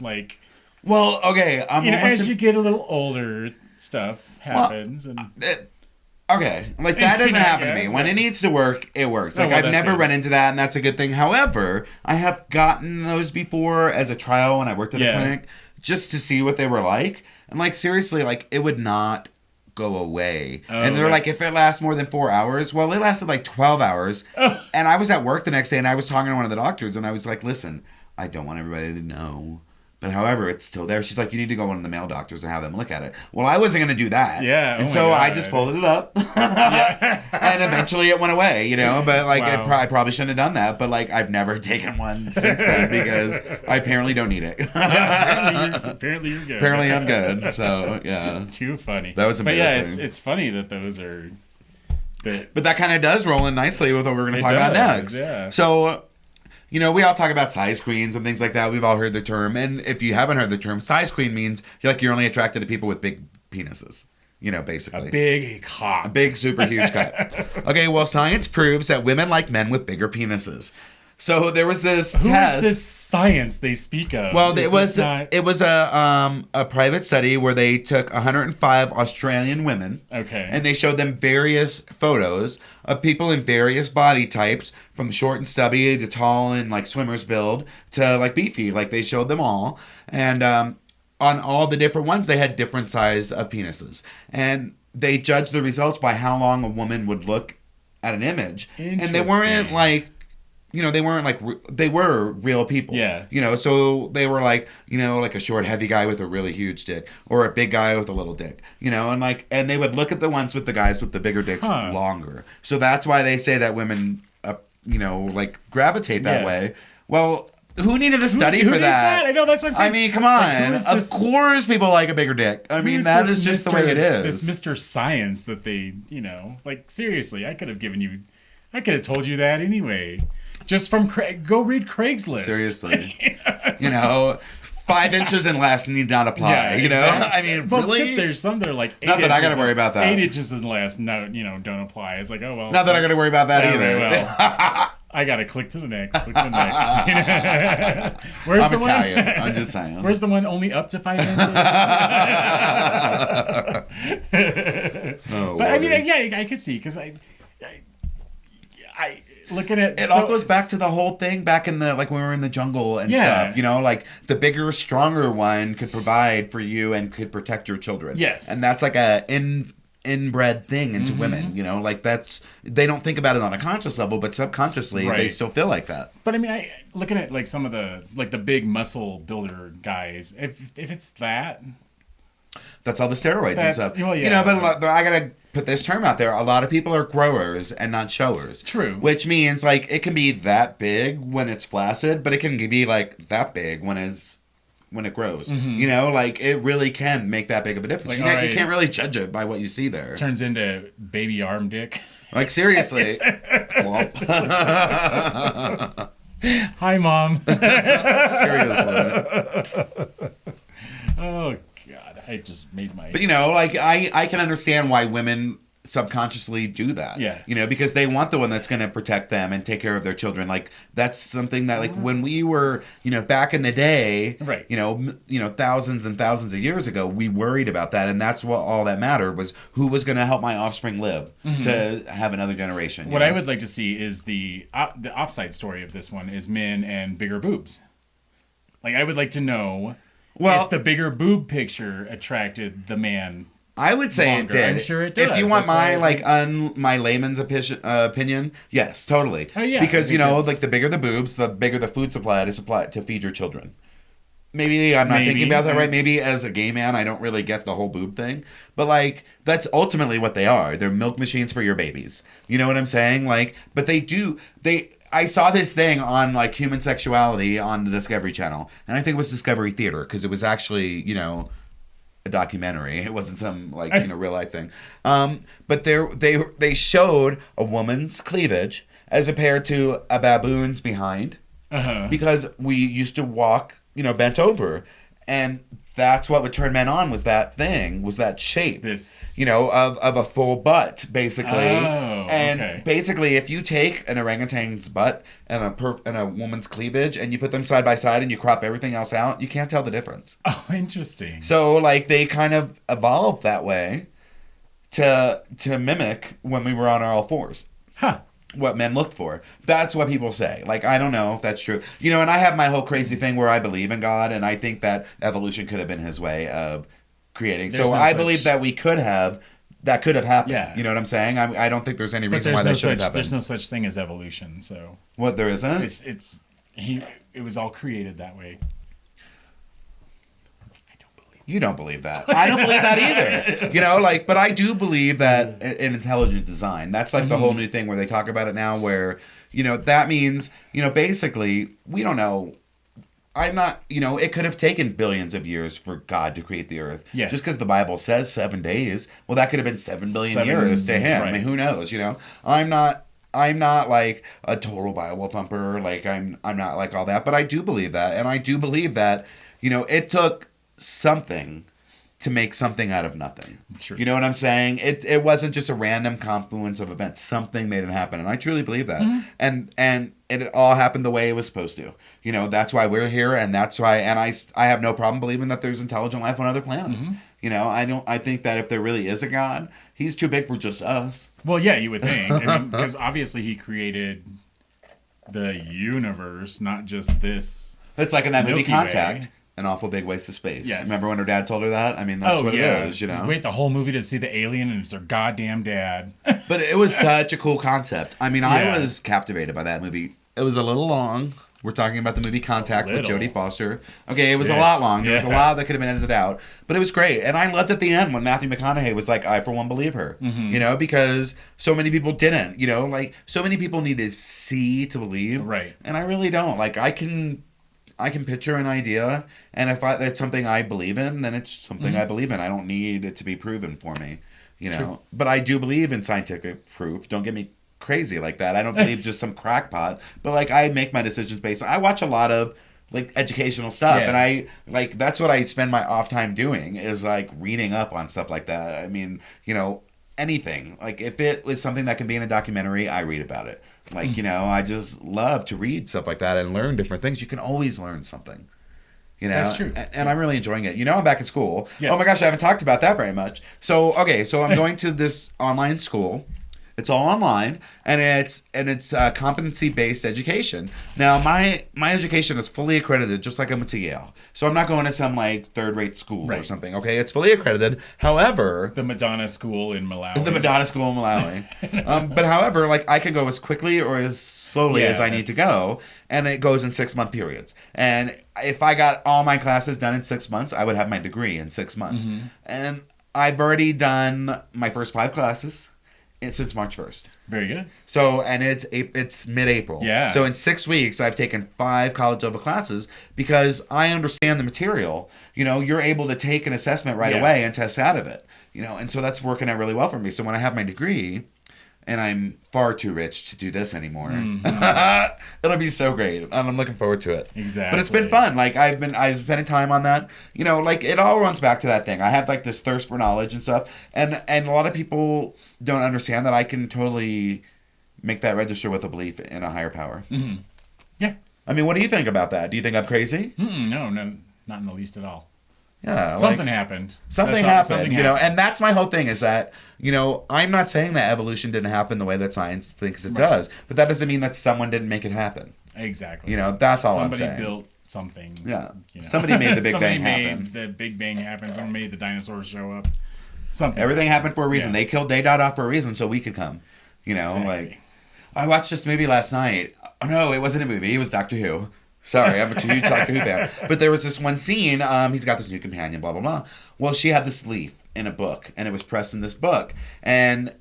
well, okay, as you get a little older, stuff happens. Okay, that doesn't happen to me. When it needs to work, it works. I've never run into that, and that's a good thing. However, I have gotten those before as a trial when I worked at a clinic, just to see what they were like. And seriously, it would not go away. And they're if it lasts more than 4 hours, well, it lasted 12 hours. And I was at work the next day and I was talking to one of the doctors and I was like, listen, I don't want everybody to know. But however, it's still there. She's like, you need to go to one of the male doctors and have them look at it. Well, I wasn't going to do that. Yeah. And so I just folded it up. And eventually it went away, But I probably shouldn't have done that. But I've never taken one since then because I apparently don't need it. Apparently you're good. Apparently I'm good. So, yeah. Too funny. That was embarrassing. But yeah, it's funny that those are... But that kind of does roll in nicely with what we're going to talk about next. Yeah. So... we all talk about size queens and things like that. We've all heard the term. And if you haven't heard the term, size queen means you're only attracted to people with big penises. Basically. A big cock. A big, super huge cock. Okay, well, science proves that women like men with bigger penises. So there was this test. Who is this science they speak of? Well, it was a private study where they took 105 Australian women. Okay. And they showed them various photos of people in various body types, from short and stubby to tall and swimmer's build to beefy. They showed them all. And on all the different ones, they had different size of penises. And they judged the results by how long a woman would look at an image. And they weren't they were real people. Yeah. So they were a short, heavy guy with a really huge dick or a big guy with a little dick, and they would look at the ones with the guys with the bigger dicks longer. So that's why they say that women, gravitate that way. Well, who needed a study for that? I know, that's what I'm saying. I mean, come on. Of course people like a bigger dick. I mean, that is just the way it is. This Mr. Science that they, seriously, I could have told you that anyway. Just from go read Craigslist. Seriously. 5 inches and less need not apply. I mean, well, really? Shit, there's some that are 8 not that I got to worry about that. 8 inches and less, no, don't apply. It's oh well. Not that I got to worry about that either. Well, I got to click to the next. Click to the next. Where's I'm the Italian. One? I'm just saying. Where's the one only up to 5 inches? But I mean, I could see because I looking at it all goes back to the whole thing back in the when we were in the jungle and stuff. The bigger, stronger one could provide for you and could protect your children. Yes, and that's a inbred thing into women. That's they don't think about it on a conscious level, but subconsciously they still feel like that. But I mean, looking at some of the the big muscle builder guys, if it's that's all the steroids and stuff. Well, yeah, but I gotta put this term out there. A lot of people are growers and not showers. True. Which means it can be that big when it's flaccid, but it can be that big when it grows. It really can make that big of a difference. You can't really judge it by what you see there. Turns into baby arm dick. Seriously. Hi, Mom. Seriously. Oh, God. I just made my... But, I can understand why women subconsciously do that. Yeah. Because they want the one that's going to protect them and take care of their children. That's something that when we were, back in the day, right. Thousands and thousands of years ago, we worried about that. And that's what all that mattered was who was going to help my offspring live to have another generation. What I would like to see is the offside story of this one is men and bigger boobs. I would like to know Well, if the bigger boob picture attracted the man. I would say longer. it did. I'm sure it does. If you want That's my layman's opinion, yes, totally. Oh yeah, because like the bigger the boobs, the bigger the food supply to feed your children. Maybe I'm not thinking about that right. Maybe as a gay man, I don't really get the whole boob thing. But, like, that's ultimately what they are. They're milk machines for your babies. You know what I'm saying? Like, but I saw this thing on, like, human sexuality on the Discovery Channel. And I think it was Discovery Theater because it was actually, a documentary. It wasn't some, like, real life thing. But they showed a woman's cleavage as compared to a baboon's behind. Because we used to walk bent over, and that's what would turn men on was that shape, of a full butt, basically. And basically, if you take an orangutan's butt and a woman's cleavage and you put them side by side and you crop everything else out, you can't tell the difference. Oh, interesting. So, like, they kind of evolved that way to mimic when we were on our all fours. Huh. What men looked for. That's what people say. Like, I don't know if that's true. And I have my whole crazy thing where I believe in God, and I think that evolution could have been his way of creating. I believe that that could have happened. Yeah. You know what I'm saying? I don't think there's any reason why that shouldn't happen. There's no such thing as evolution, so. What, there isn't? It was all created that way. You don't believe that. I don't believe that either. But I do believe that in intelligent design, that's like the whole new thing where they talk about it now where, that means, basically, we don't know. I'm not, it could have taken billions of years for God to create the earth. Yeah. Just because the Bible says 7 days. Well, that could have been 7 billion years to him. Right. I mean, who knows, I'm not like a total Bible thumper. Like, I'm not like all that. But I do believe that. And I do believe that, it took something to make something out of nothing. Sure. You know what I'm saying? It wasn't just a random confluence of events. Something made it happen, and I truly believe that. And it all happened the way it was supposed to. That's why we're here, and that's why. And I have no problem believing that there's intelligent life on other planets. I think that if there really is a God, he's too big for just us. Well, yeah, you would think. Because obviously he created the universe, not just this. It's like in that movie Contact. An awful big waste of space. Yes. Remember when her dad told her that? I mean, that's what it is, Wait the whole movie to see the alien and it's her goddamn dad. But it was such a cool concept. I mean, I was captivated by that movie. It was a little long. We're talking about the movie Contact with Jodie Foster. Okay, it was a lot long. There was a lot that could have been edited out. But it was great. And I loved at the end when Matthew McConaughey was like, I, for one, believe her. Because so many people didn't. So many people need to see to believe. Right. And I really don't. Like, I can picture an idea, and if that's something I believe in, then it's something I believe in. I don't need it to be proven for me, True. But I do believe in scientific proof. Don't get me crazy like that. I don't believe just some crackpot, but like I make my decisions based on, I watch a lot of like educational stuff, and I like that's what I spend my off time doing is like reading up on stuff like that. I mean, anything. Like if it was something that can be in a documentary, I read about it. Like, I just love to read stuff like that and learn different things. You can always learn something. That's true. And I'm really enjoying it. I'm back at school. Yes. Oh my gosh, I haven't talked about that very much. So I'm going to this online school. It's all online, and it's competency-based education. Now, my education is fully accredited, just like I'm at Yale. So I'm not going to some like third-rate school or something. Okay, it's fully accredited. However, the Madonna School in Malawi. But however, like I can go as quickly or as slowly as I need to go, and it goes in 6-month periods. And if I got all my classes done in 6 months, I would have my degree in 6 months. And I've already done my first 5 classes. Since March 1st. Very good. So, and it's mid-April. Yeah. So in 6 weeks, I've taken 5 college-level classes because I understand the material. You're able to take an assessment right away and test out of it. And so that's working out really well for me. So when I have my degree, and I'm far too rich to do this anymore, it'll be so great. And I'm looking forward to it. Exactly. But it's been fun. Like I've spending time on that. Like it all runs back to that thing. I have like this thirst for knowledge and stuff. And a lot of people don't understand that I can totally make that register with a belief in a higher power. Yeah. I mean, what do you think about that? Do you think I'm crazy? No, not in the least at all. Yeah, something happened. Something happened, and that's my whole thing is that, I'm not saying that evolution didn't happen the way that science thinks it does, but that doesn't mean that someone didn't make it happen. Exactly. That's all I'm saying. Somebody built something. Yeah. You know? Somebody made the Big Bang Somebody happen. made the Big Bang happen. Someone made the dinosaurs show up. Something. Everything happened for a reason. Yeah. They killed Day-Dot off for a reason so we could come. You know, Exactly. like, I watched this movie last night. Oh, no, it wasn't a movie. It was Doctor Who. Sorry, I'm a huge Doctor Who fan. But there was this one scene. He's got this new companion, blah, blah, blah. Well, she had this leaf in a book, and it was pressed in this book. And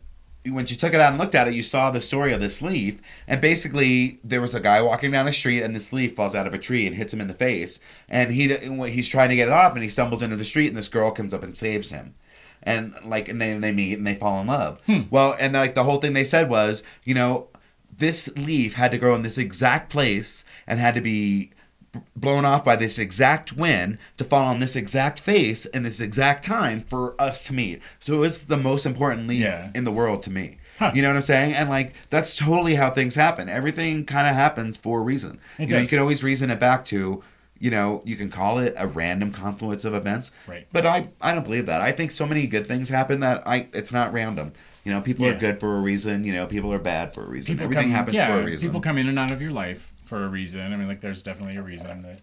when she took it out and looked at it, you saw the story of this leaf. And basically, there was a guy walking down the street, and this leaf falls out of a tree and hits him in the face. And he's trying to get it off, and he stumbles into the street, and this girl comes up and saves him. And they meet and they fall in love. Well, and like the whole thing they said was, you know, this leaf had to grow in this exact place and had to be blown off by this exact wind to fall on this exact face in this exact time for us to meet. So it's the most important leaf in the world to me. Huh. You know what I'm saying? And like that's totally how things happen. Everything kind of happens for a reason. You know, you can always reason it back to, you know, you can call it a random confluence of events. Right. But I don't believe that. I think so many good things happen that it's not random. You know, people are good for a reason. You know, people are bad for a reason. Everything happens for a reason. People come in and out of your life for a reason. I mean, like, there's definitely a reason that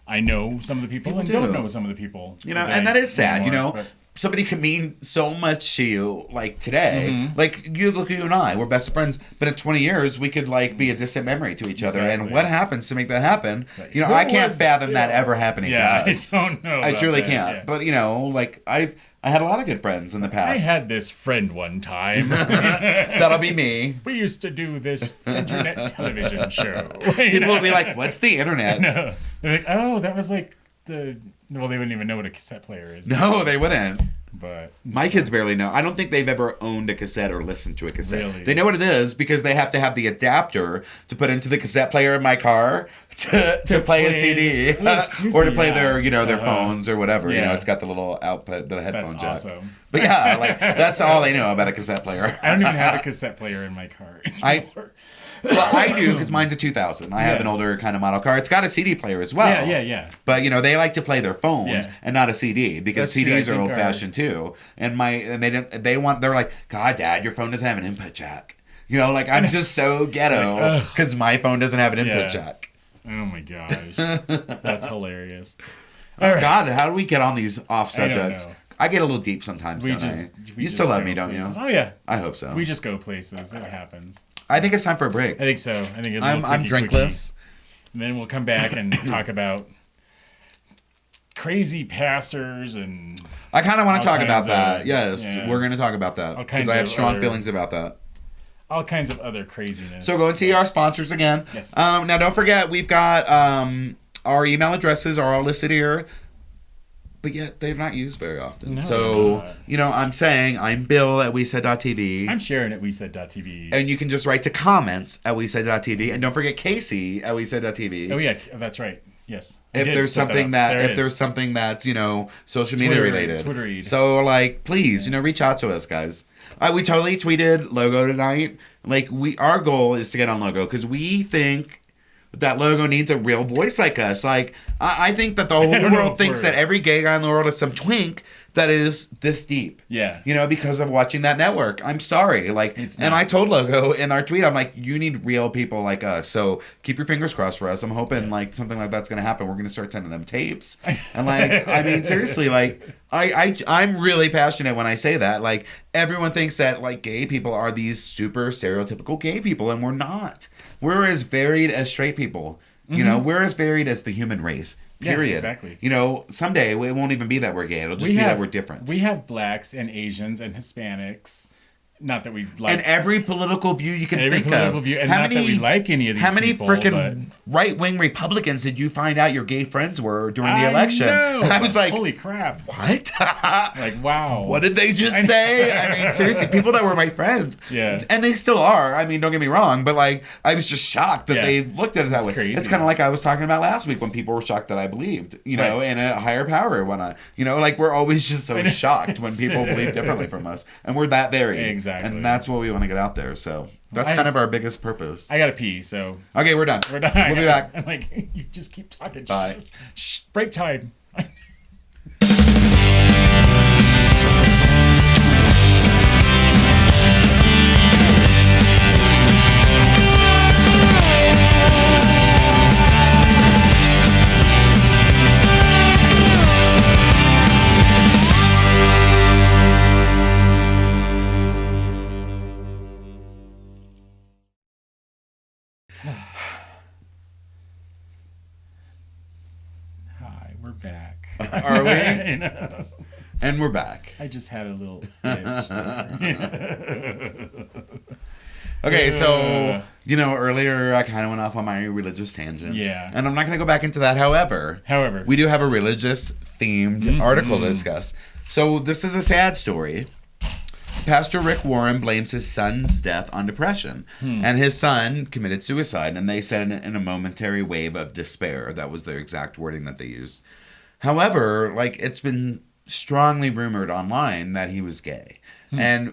I know some of the people and don't know some of the people. You know, and that is sad, you know. Somebody can mean so much to you, like today. Like, you look at you and I, we're best of friends, but in 20 years, we could, like, be a distant memory to each other. And what happens to make that happen? Right. You know, I can't fathom that ever happening to us. I don't know. I truly can't. Yeah. But, you know, like, I had a lot of good friends in the past. I had this friend one time. That'll be me. We used to do this internet television show. People will be like, what's the internet? No. They're like, oh, that was like well, they wouldn't even know what a cassette player is. No, they wouldn't. But my kids barely know. I don't think they've ever owned a cassette or listened to a cassette. Really? They know what it is because they have to have the adapter to put into the cassette player in my car to play a CD or to play their, you know, their phones or whatever. You know, it's got the little output, the headphone jack. That's awesome. But yeah, like that's all they know about a cassette player. I don't even have a cassette player in my car anymore. Well, I do because mine's a 2000. I have an older kind of model car. It's got a CD player as well. Yeah. But you know, they like to play their phones and not a CD because CDs are old fashioned too. And they're like, God, Dad, your phone doesn't have an input jack. You know, like I'm just so ghetto because my phone doesn't have an input jack. Oh my gosh, that's hilarious. Oh God, how do we get on these off subjects? I get a little deep sometimes, don't I? You still love me, don't you? Oh, yeah. I hope so. We just go places. It happens. So. I think it's time for a break. I think so. I think I'm drinkless. And then we'll come back and talk about crazy pastors and... I kind of want to talk about that. Yes, we're going to talk about that. Because I have strong feelings about that. All kinds of other craziness. So go and see our sponsors again. Yes. Now, don't forget, we've got our email addresses are all listed here. But yet, they're not used very often. No, so, you know, I'm saying, I'm Bill at wesaid.tv. I'm Sharon at wesaid.tv. And you can just write to comments at wesaid.tv. And don't forget Casey at wesaid.tv. Oh, yeah, that's right. Yes. If there's something that's, you know, social media related. Twitter-y. So, like, please, you know, reach out to us, guys. We totally tweeted logo tonight. Like, our goal is to get on logo because we think that logo needs a real voice like us. Like, I think that the whole world thinks that every gay guy in the world is some twink that is this deep. Yeah. You know, because of watching that network. I'm sorry. Like, and I told Logo in our tweet, I'm like, you need real people like us. So keep your fingers crossed for us. I'm hoping like something like that's going to happen. We're going to start sending them tapes. And like, I mean, seriously, like, I'm really passionate when I say that. Like, everyone thinks that like gay people are these super stereotypical gay people, and we're not. We're as varied as straight people. You know, we're as varied as the human race. Period. Yeah, exactly. You know, someday it won't even be that we're gay. It'll just be that we're different. We have blacks and Asians and Hispanics. Not that we like. And every political view you can think of. And not that we like any of these people. How many freaking right-wing Republicans did you find out your gay friends were during the election? Know. And I was like, holy crap. What? Like, wow. What did they just say? I mean, seriously, people that were my friends. Yeah. And they still are. I mean, don't get me wrong. But, like, I was just shocked that they looked at it that way. Crazy. It's kind of like I was talking about last week when people were shocked that I believed, you know, in a higher power or whatnot. You know, like, we're always just so shocked when people believe differently from us. And we're that varied. Exactly. And that's what we want to get out there. So that's kind of our biggest purpose. I gotta pee, so okay, we're done. We'll be back. I'm like, you just keep talking. Bye. Shh, break time. Hi, we're back. Are we? You know? And we're back. I just had a little itch there. Okay, so, earlier I kind of went off on my religious tangent. Yeah. And I'm not going to go back into that. However, we do have a religious-themed article to discuss. So this is a sad story. Pastor Rick Warren blames his son's death on depression. And his son committed suicide, and they said in a momentary wave of despair. That was the exact wording that they used. However, it's been strongly rumored online that he was gay. And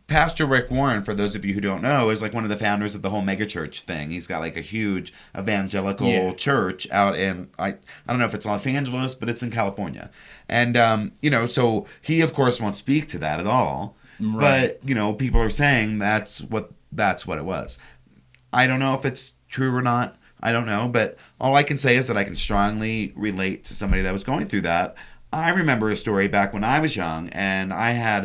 Pastor Rick Warren, for those of you who don't know, is one of the founders of the whole megachurch thing. He's got a huge evangelical church out in, I don't know if it's Los Angeles, but it's in California. And, so he, of course, won't speak to that at all. Right. But, people are saying that's what it was. I don't know if it's true or not. I don't know. But all I can say is that I can strongly relate to somebody that was going through that. I remember a story back when I was young, and I had,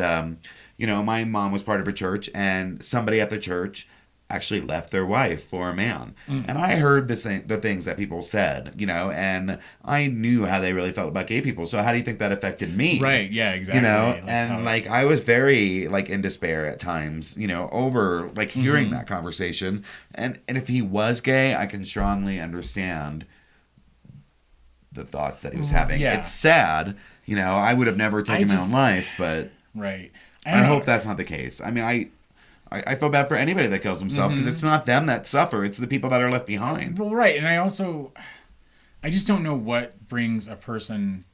my mom was part of a church, and somebody at the church actually left their wife for a man. And I heard the things that people said, and I knew how they really felt about gay people. So how do you think that affected me? Right, yeah, exactly. I was very, in despair at times, over, hearing that conversation. And if he was gay, I can strongly understand the thoughts that he was having. Yeah. It's sad. I would have never taken my own life, but right. I hope that's not the case. I mean, I feel bad for anybody that kills himself because it's not them that suffer. It's the people that are left behind. Well, right. And I just don't know what brings a person...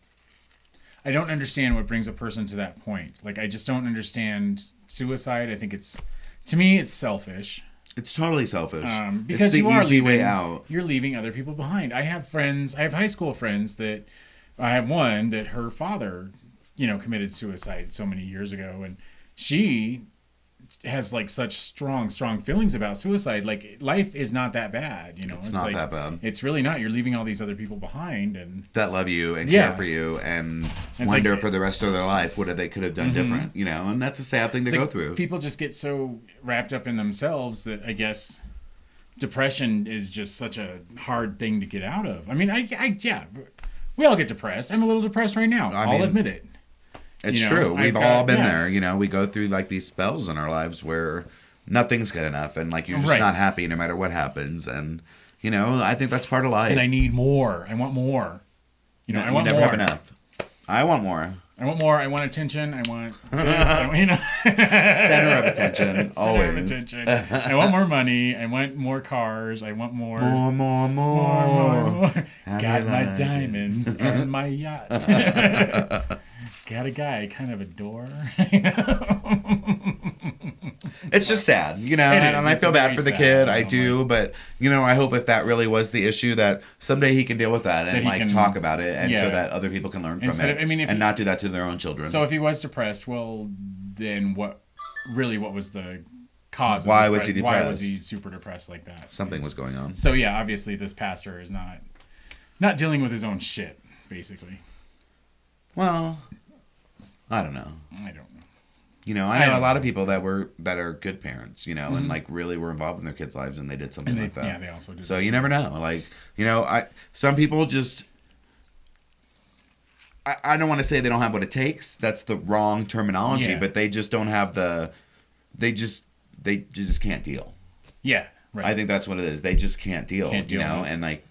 I don't understand what brings a person to that point. I just don't understand suicide. I think to me, it's selfish. It's totally selfish. Because it's the easy way out. You're leaving other people behind. I have high school friends that... I have one that her father, committed suicide so many years ago. And she has such strong feelings about suicide. Life is not that bad, It's not that bad. It's really not. You're leaving all these other people behind and that love you and care for you and wonder for the rest of their life what they could have done different, and that's a sad thing to go through. People just get so wrapped up in themselves that I guess depression is just such a hard thing to get out of. I mean, we all get depressed. I'm a little depressed right now. I'll admit it. It's true. We've all been there. We go through these spells in our lives where nothing's good enough and you're just not happy no matter what happens. And, I think that's part of life. And I need more. I want more. I want more. You never have enough. I want more. I want more. I want attention. I want this. Center of attention. Always. Center of attention. I want more money. I want more cars. I want more. More. Got my diamonds and my yacht. Got a guy I kind of adore. It's just sad, and I feel bad for the kid. I do, but I hope if that really was the issue, that someday he can deal with that and talk about it, and so that other people can learn from it, and not do that to their own children. So if he was depressed, well, then what was the cause? Why was he depressed? Why was he super depressed like that? Something was going on. So yeah, obviously this pastor is not dealing with his own shit, basically. Well, I don't know. I don't know. I know a lot of people that are good parents, and really were involved in their kids' lives, and they did something like that. Yeah, they also did. So you never know. Some people just. I don't want to say they don't have what it takes. That's the wrong terminology, but they just don't have they just can't deal. Yeah, right. I think that's what it is. They just can't deal, and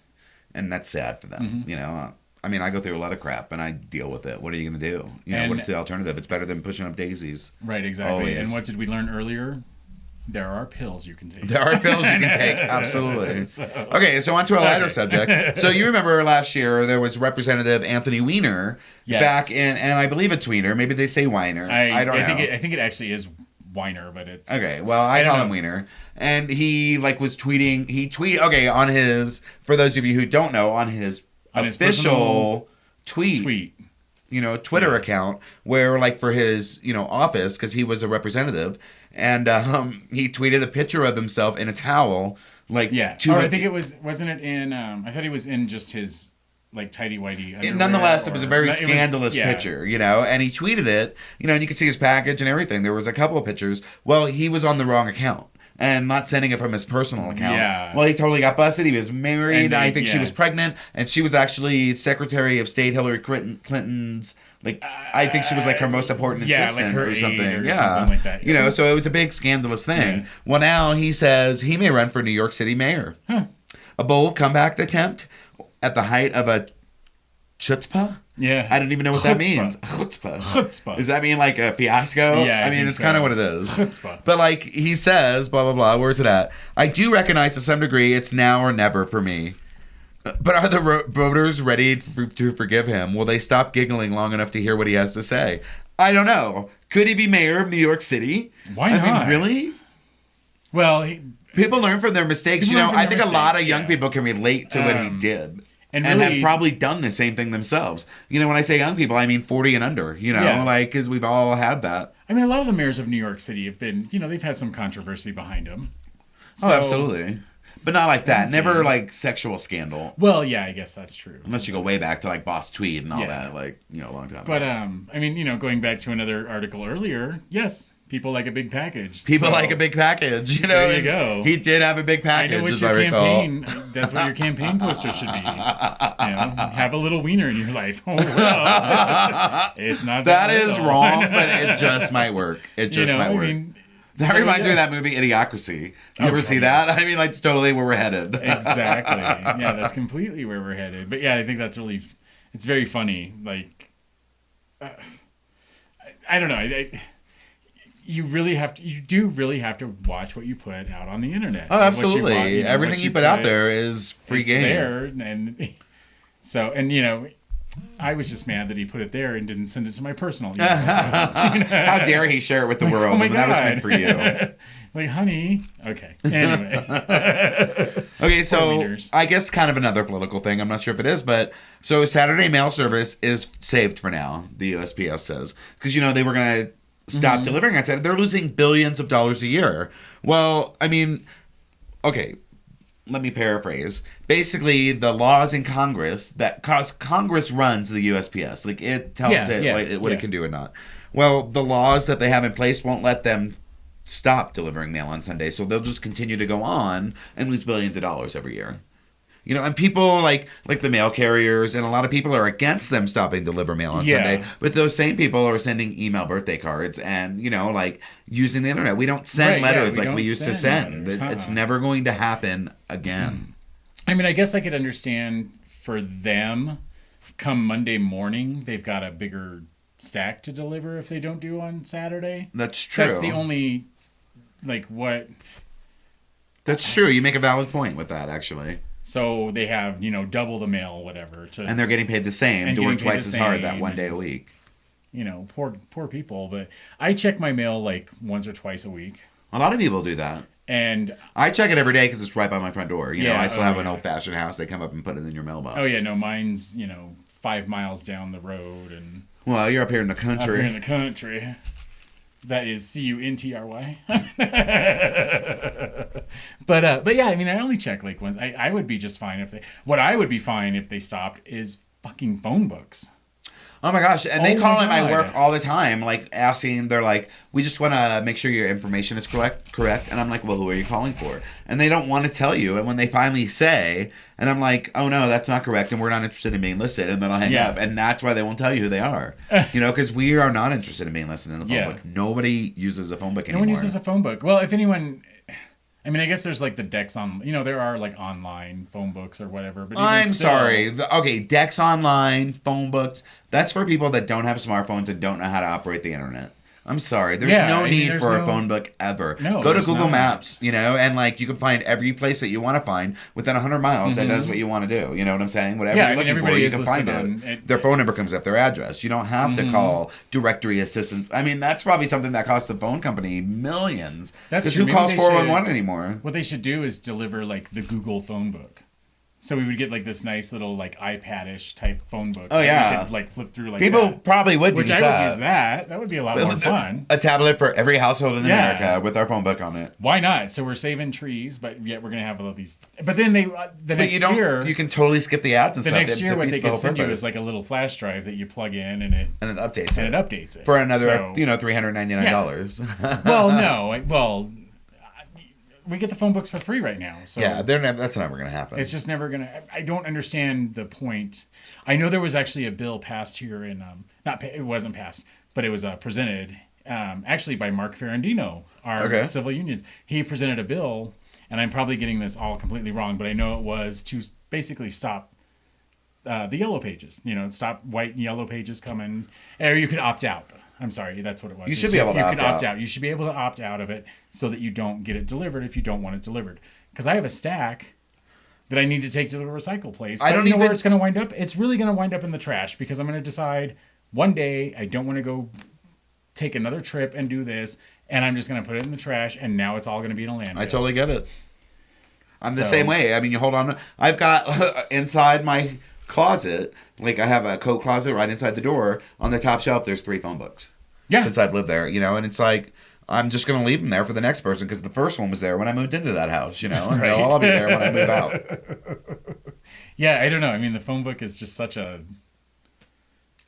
that's sad for them. I mean, I go through a lot of crap, and I deal with it. What are you going to do? What's the alternative? It's better than pushing up daisies. Right, exactly. Always. And what did we learn earlier? There are pills you can take. There are pills you can take, absolutely. Okay, so on to a lighter subject. So you remember last year there was Representative Anthony Weiner back in, and I believe it's Weiner. Maybe they say Weiner. I don't know. I think it actually is Weiner, but it's... Okay, well, I call him Weiner. And he was tweeting... Okay, on his... For those of you who don't know, on his official tweet, Twitter account, where for his office, because he was a representative, and he tweeted a picture of himself in a towel, I think it wasn't it in I thought he was in just his tidy whitey underwear. Nonetheless, it was a very scandalous picture, and he tweeted it, and you could see his package and everything. There was a couple of pictures. Well, he was on the wrong account. and not sending it from his personal account. Yeah. Well, he totally got busted. He was married. And I think she was pregnant, and she was actually Secretary of State Hillary Clinton's. Like, I think she was like her most important assistant like her or something. aide or something like that. You know, so it was a big scandalous thing. Yeah. Well, now he says he may run for New York City mayor. A bold comeback attempt at the height of a chutzpah? Yeah. I don't even know what that means. Chutzpah. Does that mean like a fiasco? Yeah. I mean, it's kind of what it is. Chutzpah. But like he says, blah, blah, blah. Where's it at? I do recognize to some degree it's now or never for me. But are the voters ready to forgive him? Will they stop giggling long enough to hear what he has to say? I don't know. Could he be mayor of New York City? Why not? I mean, really? Well, people learn from their mistakes. You know, I think a lot of young people can relate to what he did. And really, have probably done the same thing themselves. You know, when I say young people, I mean 40 and under, you know, like, because we've all had that. I mean, a lot of the mayors of New York City have been, you know, they've had some controversy behind them. So, oh, absolutely. But not like that. Never like sexual scandal. Well, yeah, I guess that's true. Unless you go way back to like Boss Tweed and all that, like, you know, a long time ago. But, I mean, you know, going back to another article earlier, yes, people like a big package. People like a big package, you know. There you go. He did have a big package, I know what as your I campaign, recall. That's what your campaign poster should be. You know, have a little wiener in your life. Oh, well. It's not that is wrong, but it just might work. It just might work. I mean, that reminds me of that movie Idiocracy. You ever see that? I mean, like, it's totally where we're headed. Exactly. Yeah, that's completely where we're headed. But yeah, I think that's really, it's very funny. Like, I don't know. You do really have to watch what you put out on the internet. Oh, absolutely. Everything you put out there is free game. There, and so, and you know, I was just mad that he put it there and didn't send it to my personal email. How dare he share it with the world? Oh my God. That was meant for you. Like, honey. Okay. Anyway. Okay, so I guess kind of another political thing. I'm not sure if it is, but so Saturday mail service is saved for now, the USPS says. Because, you know, they were going to stop delivering on Saturday. They're losing billions of dollars a year. Well, I mean, okay. Let me paraphrase. Basically, the laws in Congress that cause Congress runs the USPS. Like, it tells what it can do and not. Well, the laws that they have in place won't let them stop delivering mail on Sunday, so they'll just continue to go on and lose billions of dollars every year. You know, and people like the mail carriers and a lot of people are against them stopping deliver mail on Sunday. But those same people are sending email birthday cards and, you know, like using the internet. We don't send letters like we used to send. It's never going to happen again. I mean, I guess I could understand for them come Monday morning, they've got a bigger stack to deliver if they don't do on Saturday. That's true. That's the only, like, what... That's true. You make a valid point with that, actually. So they have, you know, double the mail, whatever. And they're getting paid the same to work twice as hard that one day a week. You know, poor people. But I check my mail like once or twice a week. A lot of people do that. And I check it every day because it's right by my front door. You know, I still have an old-fashioned house. They come up and put it in your mailbox. Oh, yeah. No, mine's, you know, 5 miles down the road. And well, you're up here in the country. Up here in the country. That is CUNTRY. But yeah, I mean, I only check like once. I would be just fine if they. What I would be fine if they stopped is fucking phone books. Oh my gosh. And they call at my work all the time, like asking, they're like, we just want to make sure your information is correct. And I'm like, well, who are you calling for? And they don't want to tell you. And when they finally say, and I'm like, oh no, that's not correct. And we're not interested in being listed. And then I'll hang up. And that's why they won't tell you who they are. You know, because we are not interested in being listed in the phone book. Nobody uses a phone book anymore. No one uses a phone book. Well, if anyone... I mean, I guess there's like the Dex on, you know, there are like online phone books or whatever. But I'm sorry. Okay, Dex online, phone books, that's for people that don't have smartphones and don't know how to operate the internet. I'm sorry. There's no need for a phone book ever. No, go to Google Maps, you know, and like you can find every place that you want to find within 100 miles that does what you want to do. You know what I'm saying? Whatever you're looking for, you can find it. Their phone number comes up, their address. You don't have to call directory assistance. I mean, that's probably something that costs the phone company millions. That's true. Who calls 411 anymore? What they should do is deliver like the Google phone book. So we would get like this nice little like iPad-ish type phone book. Oh yeah, we could, like flip through like people that. Probably would use that. Which I would use that. That would be a lot more fun. A tablet for every household in America with our phone book on it. Why not? So we're saving trees, but yet we're gonna have all these. But then next year you can totally skip the ads and stuff. The next year, what they could send you is like a little flash drive that you plug in and it updates it. And it updates it for another $399. Well, no, well. we get the phone books for free right now. So Yeah, that's never going to happen. it's just never going to. I don't understand the point. I know there was actually a bill passed here in it wasn't passed, but it was presented actually by Mark Ferrandino, our civil unions. He presented a bill, and I'm probably getting this all completely wrong, but I know it was to basically stop the yellow pages. Stop white and yellow pages coming, or you could opt out. I'm sorry, that's what it was. You should be able to opt out. You should be able to opt out of it so that you don't get it delivered if you don't want it delivered. Because I have a stack that I need to take to the recycle place. I don't know where it's going to wind up. It's really going to wind up in the trash because I'm going to decide one day I don't want to go take another trip and do this, and I'm just going to put it in the trash, and now it's all going to be in a landfill. I totally get it. I'm the same way. I mean, you hold on. I've got inside my closet, like I have a coat closet right inside the door. On the top shelf, there's 3 phone books. Yeah. Since I've lived there, and it's like, I'm just going to leave them there for the next person because the first one was there when I moved into that house, and right. They'll all be there when I move out. Yeah, I don't know. I mean, the phone book is just such a...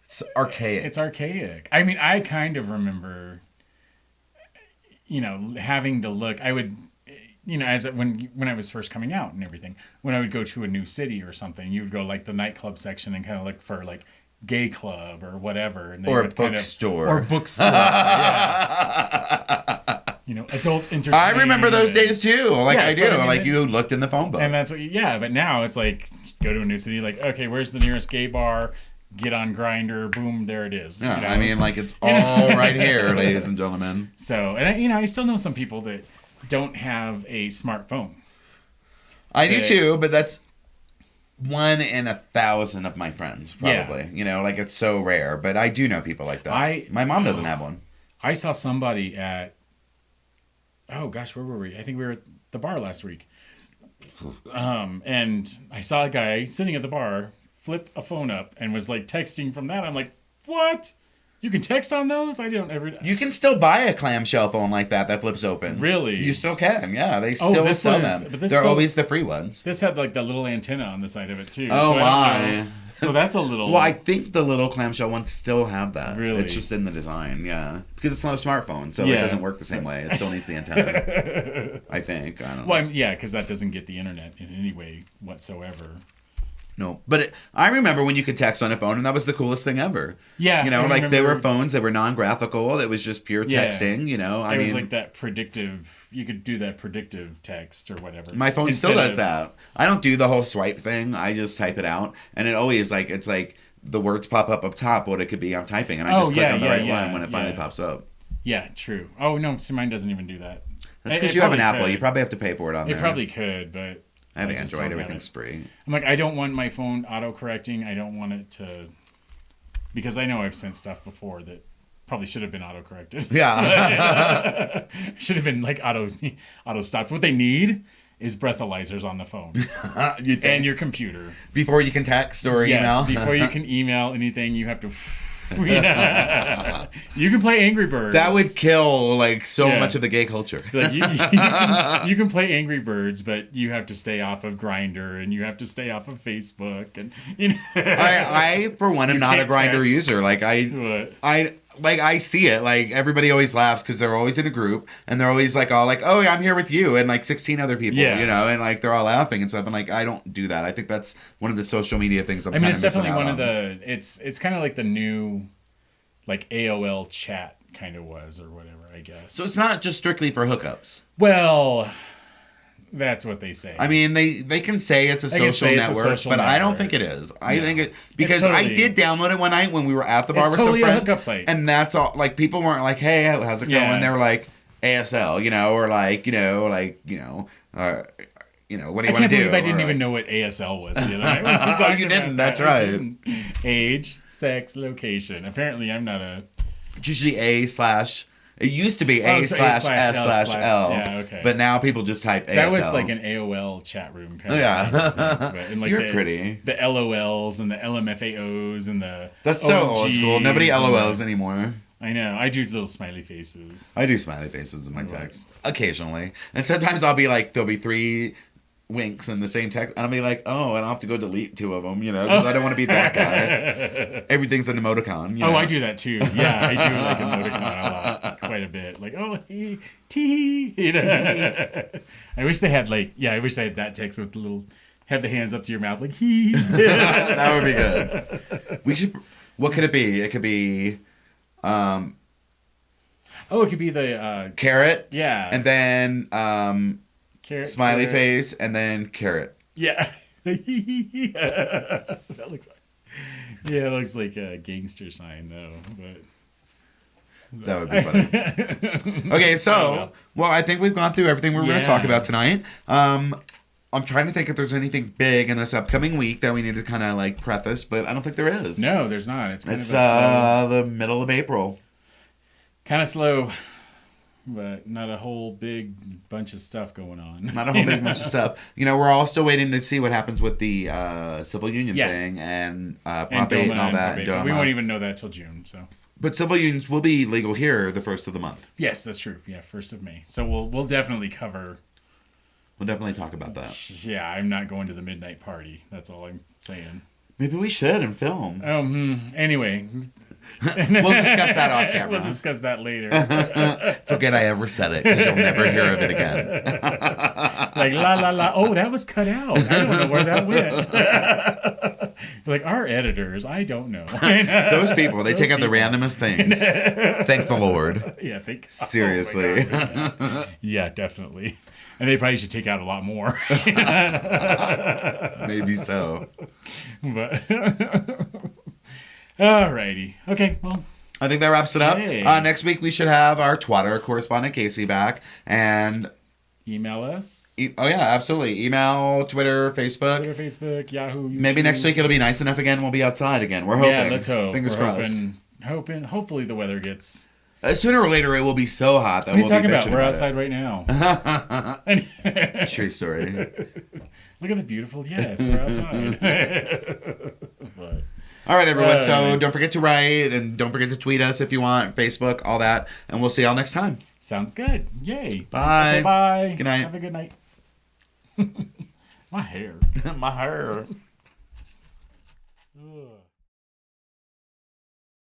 It's archaic. It's archaic. I mean, I kind of remember, having to look. I would... when I was first coming out and everything, when I would go to a new city or something, you would go like the nightclub section and kind of look for like gay club or whatever, and or bookstore, yeah. Adult entertainment. I remember those days too. Like I do. Like you looked in the phone book, and that's what. But now it's like go to a new city. Like okay, where's the nearest gay bar? Get on Grindr, boom, there it is. Yeah, I mean, like it's all right here, ladies and gentlemen. So, and I still know some people that don't have a smartphone. I do too, but that's 1 in 1,000 of my friends, probably. Yeah. Like it's so rare, but I do know people like that. My mom doesn't have one. I saw somebody at, oh gosh, where were we? I think we were at the bar last week. And I saw a guy sitting at the bar flip a phone up and was like texting from that. I'm like, what? You can text on those? I don't ever... You can still buy a clamshell phone like that flips open. Really? You still can, yeah. They still sell them. They're always the free ones. This had like the little antenna on the side of it too. Oh, my. So that's a little... Well, I think the little clamshell ones still have that. Really? It's just in the design, yeah. Because it's not a smartphone, so it doesn't work the same way. It still needs the antenna. I think. I don't know. Well, yeah, because that doesn't get the internet in any way whatsoever. No, but I remember when you could text on a phone, and that was the coolest thing ever. Yeah. Like there were phones that were non-graphical. It was just pure texting, It was like that predictive, you could do that predictive text or whatever. My phone still does that. I don't do the whole swipe thing. I just type it out, and it always it's like the words pop up top what it could be I'm typing, and I just click on the right one when it finally pops up. Yeah, true. Oh, no, see, mine doesn't even do that. That's because you have an Apple. You probably have to pay for it on there. It probably could, but... I have Android. Everything's free. I'm like, I don't want my phone auto-correcting. I don't want it to... Because I know I've sent stuff before that probably should have been auto-corrected. Yeah. Should have been like auto-stopped. What they need is breathalyzers on the phone. And your computer. Before you can text or email? Yes, before you can email anything, you have to... You can play Angry Birds. That would kill so much of the gay culture. Like you can play Angry Birds, but you have to stay off of Grindr and you have to stay off of Facebook. And I for one am not a Grindr user. I see it. Like everybody always laughs because they're always in a group and they're always all like, "Oh, yeah, I'm here with you," and 16 other people, and they're all laughing and stuff. And I don't do that. I think that's one of the social media things I'm kind of missing out on. It's definitely one of the. It's kind of like the new, AOL chat kind of was or whatever. I guess. So it's not just strictly for hookups. Well. That's what they say. I mean, they can say it's a social network, but I don't think it is. I think it because I did download it one night when we were at the bar with some friends, a hookup site. And that's all. People weren't like, "Hey, how's it going?" They were like ASL, or what do you want to do? I can't believe I didn't even know what ASL was. Oh, you didn't. That's right. Age, sex, location. Apparently, I'm not a. It's usually A/. It used to be A/S/L. Yeah, okay. But now people just type ASL. That was like an AOL chat room kind of thing. But You're pretty. The LOLs and the LMFAOs and the That's so old school. Nobody LOLs anymore. I know. I do little smiley faces. I do smiley faces in my text. Occasionally. And sometimes I'll be there'll be 3 winks in the same text, and I'll be like, oh, and I'll have to go delete 2 of them, because I don't want to be that guy. Everything's an emoticon. I do that too. Yeah, I do emoticon a lot. quite a bit. Like, oh, he, tee. You know? I wish they had that text with the little, have the hands up to your mouth, like, he. That would be good. We should, what could it be? It could be, it could be the, carrot. Yeah. And then, carrot, smiley face, and then carrot. Yeah. That looks like, it looks like a gangster sign though, but that would be funny. Okay, so I think we've gone through everything we were going to talk about tonight. I'm trying to think if there's anything big in this upcoming week that we need to kind of like preface, but I don't think there is. No, there's not. It's kind of the middle of April. Kind of slow. But not a whole big bunch of stuff going on. Not a whole big bunch of stuff. You know, we're all still waiting to see what happens with the civil union thing and Prop 8 and all that. We won't even know that till June. So, but civil unions will be legal here the 1st of the month. Yes, that's true. Yeah, 1st of May. So we'll definitely cover. We'll definitely talk about that. Yeah, I'm not going to the midnight party. That's all I'm saying. Maybe we should and film. Anyway. We'll discuss that off camera. We'll discuss that later. Forget I ever said it, because you'll never hear of it again. Like, la, la, la. Oh, that was cut out. I don't know where that went. Like, our editors, I don't know. Those people, they take out the randomest things. Thank the Lord. Yeah, seriously. Oh yeah, definitely. And they probably should take out a lot more. Maybe so. But... Alrighty. Okay, well. I think that wraps it up. Hey. Next week we should have our Twitter correspondent Casey back, and email us. Oh yeah, absolutely. Email, Twitter, Facebook, Yahoo. YouTube. Maybe next week it'll be nice enough again. We'll be outside again. We're hoping. Yeah, let's hope. Fingers crossed. Hoping. Hopefully the weather gets. Sooner or later it will be so hot that what are you we'll talking be about? We're about outside right now. True story. Look at the beautiful. Yes, we're outside. But. All right, everyone. So don't forget to write and don't forget to tweet us if you want, Facebook, all that. And we'll see y'all next time. Sounds good. Yay. Bye. Okay, bye. Good night. Have a good night. My hair. My hair.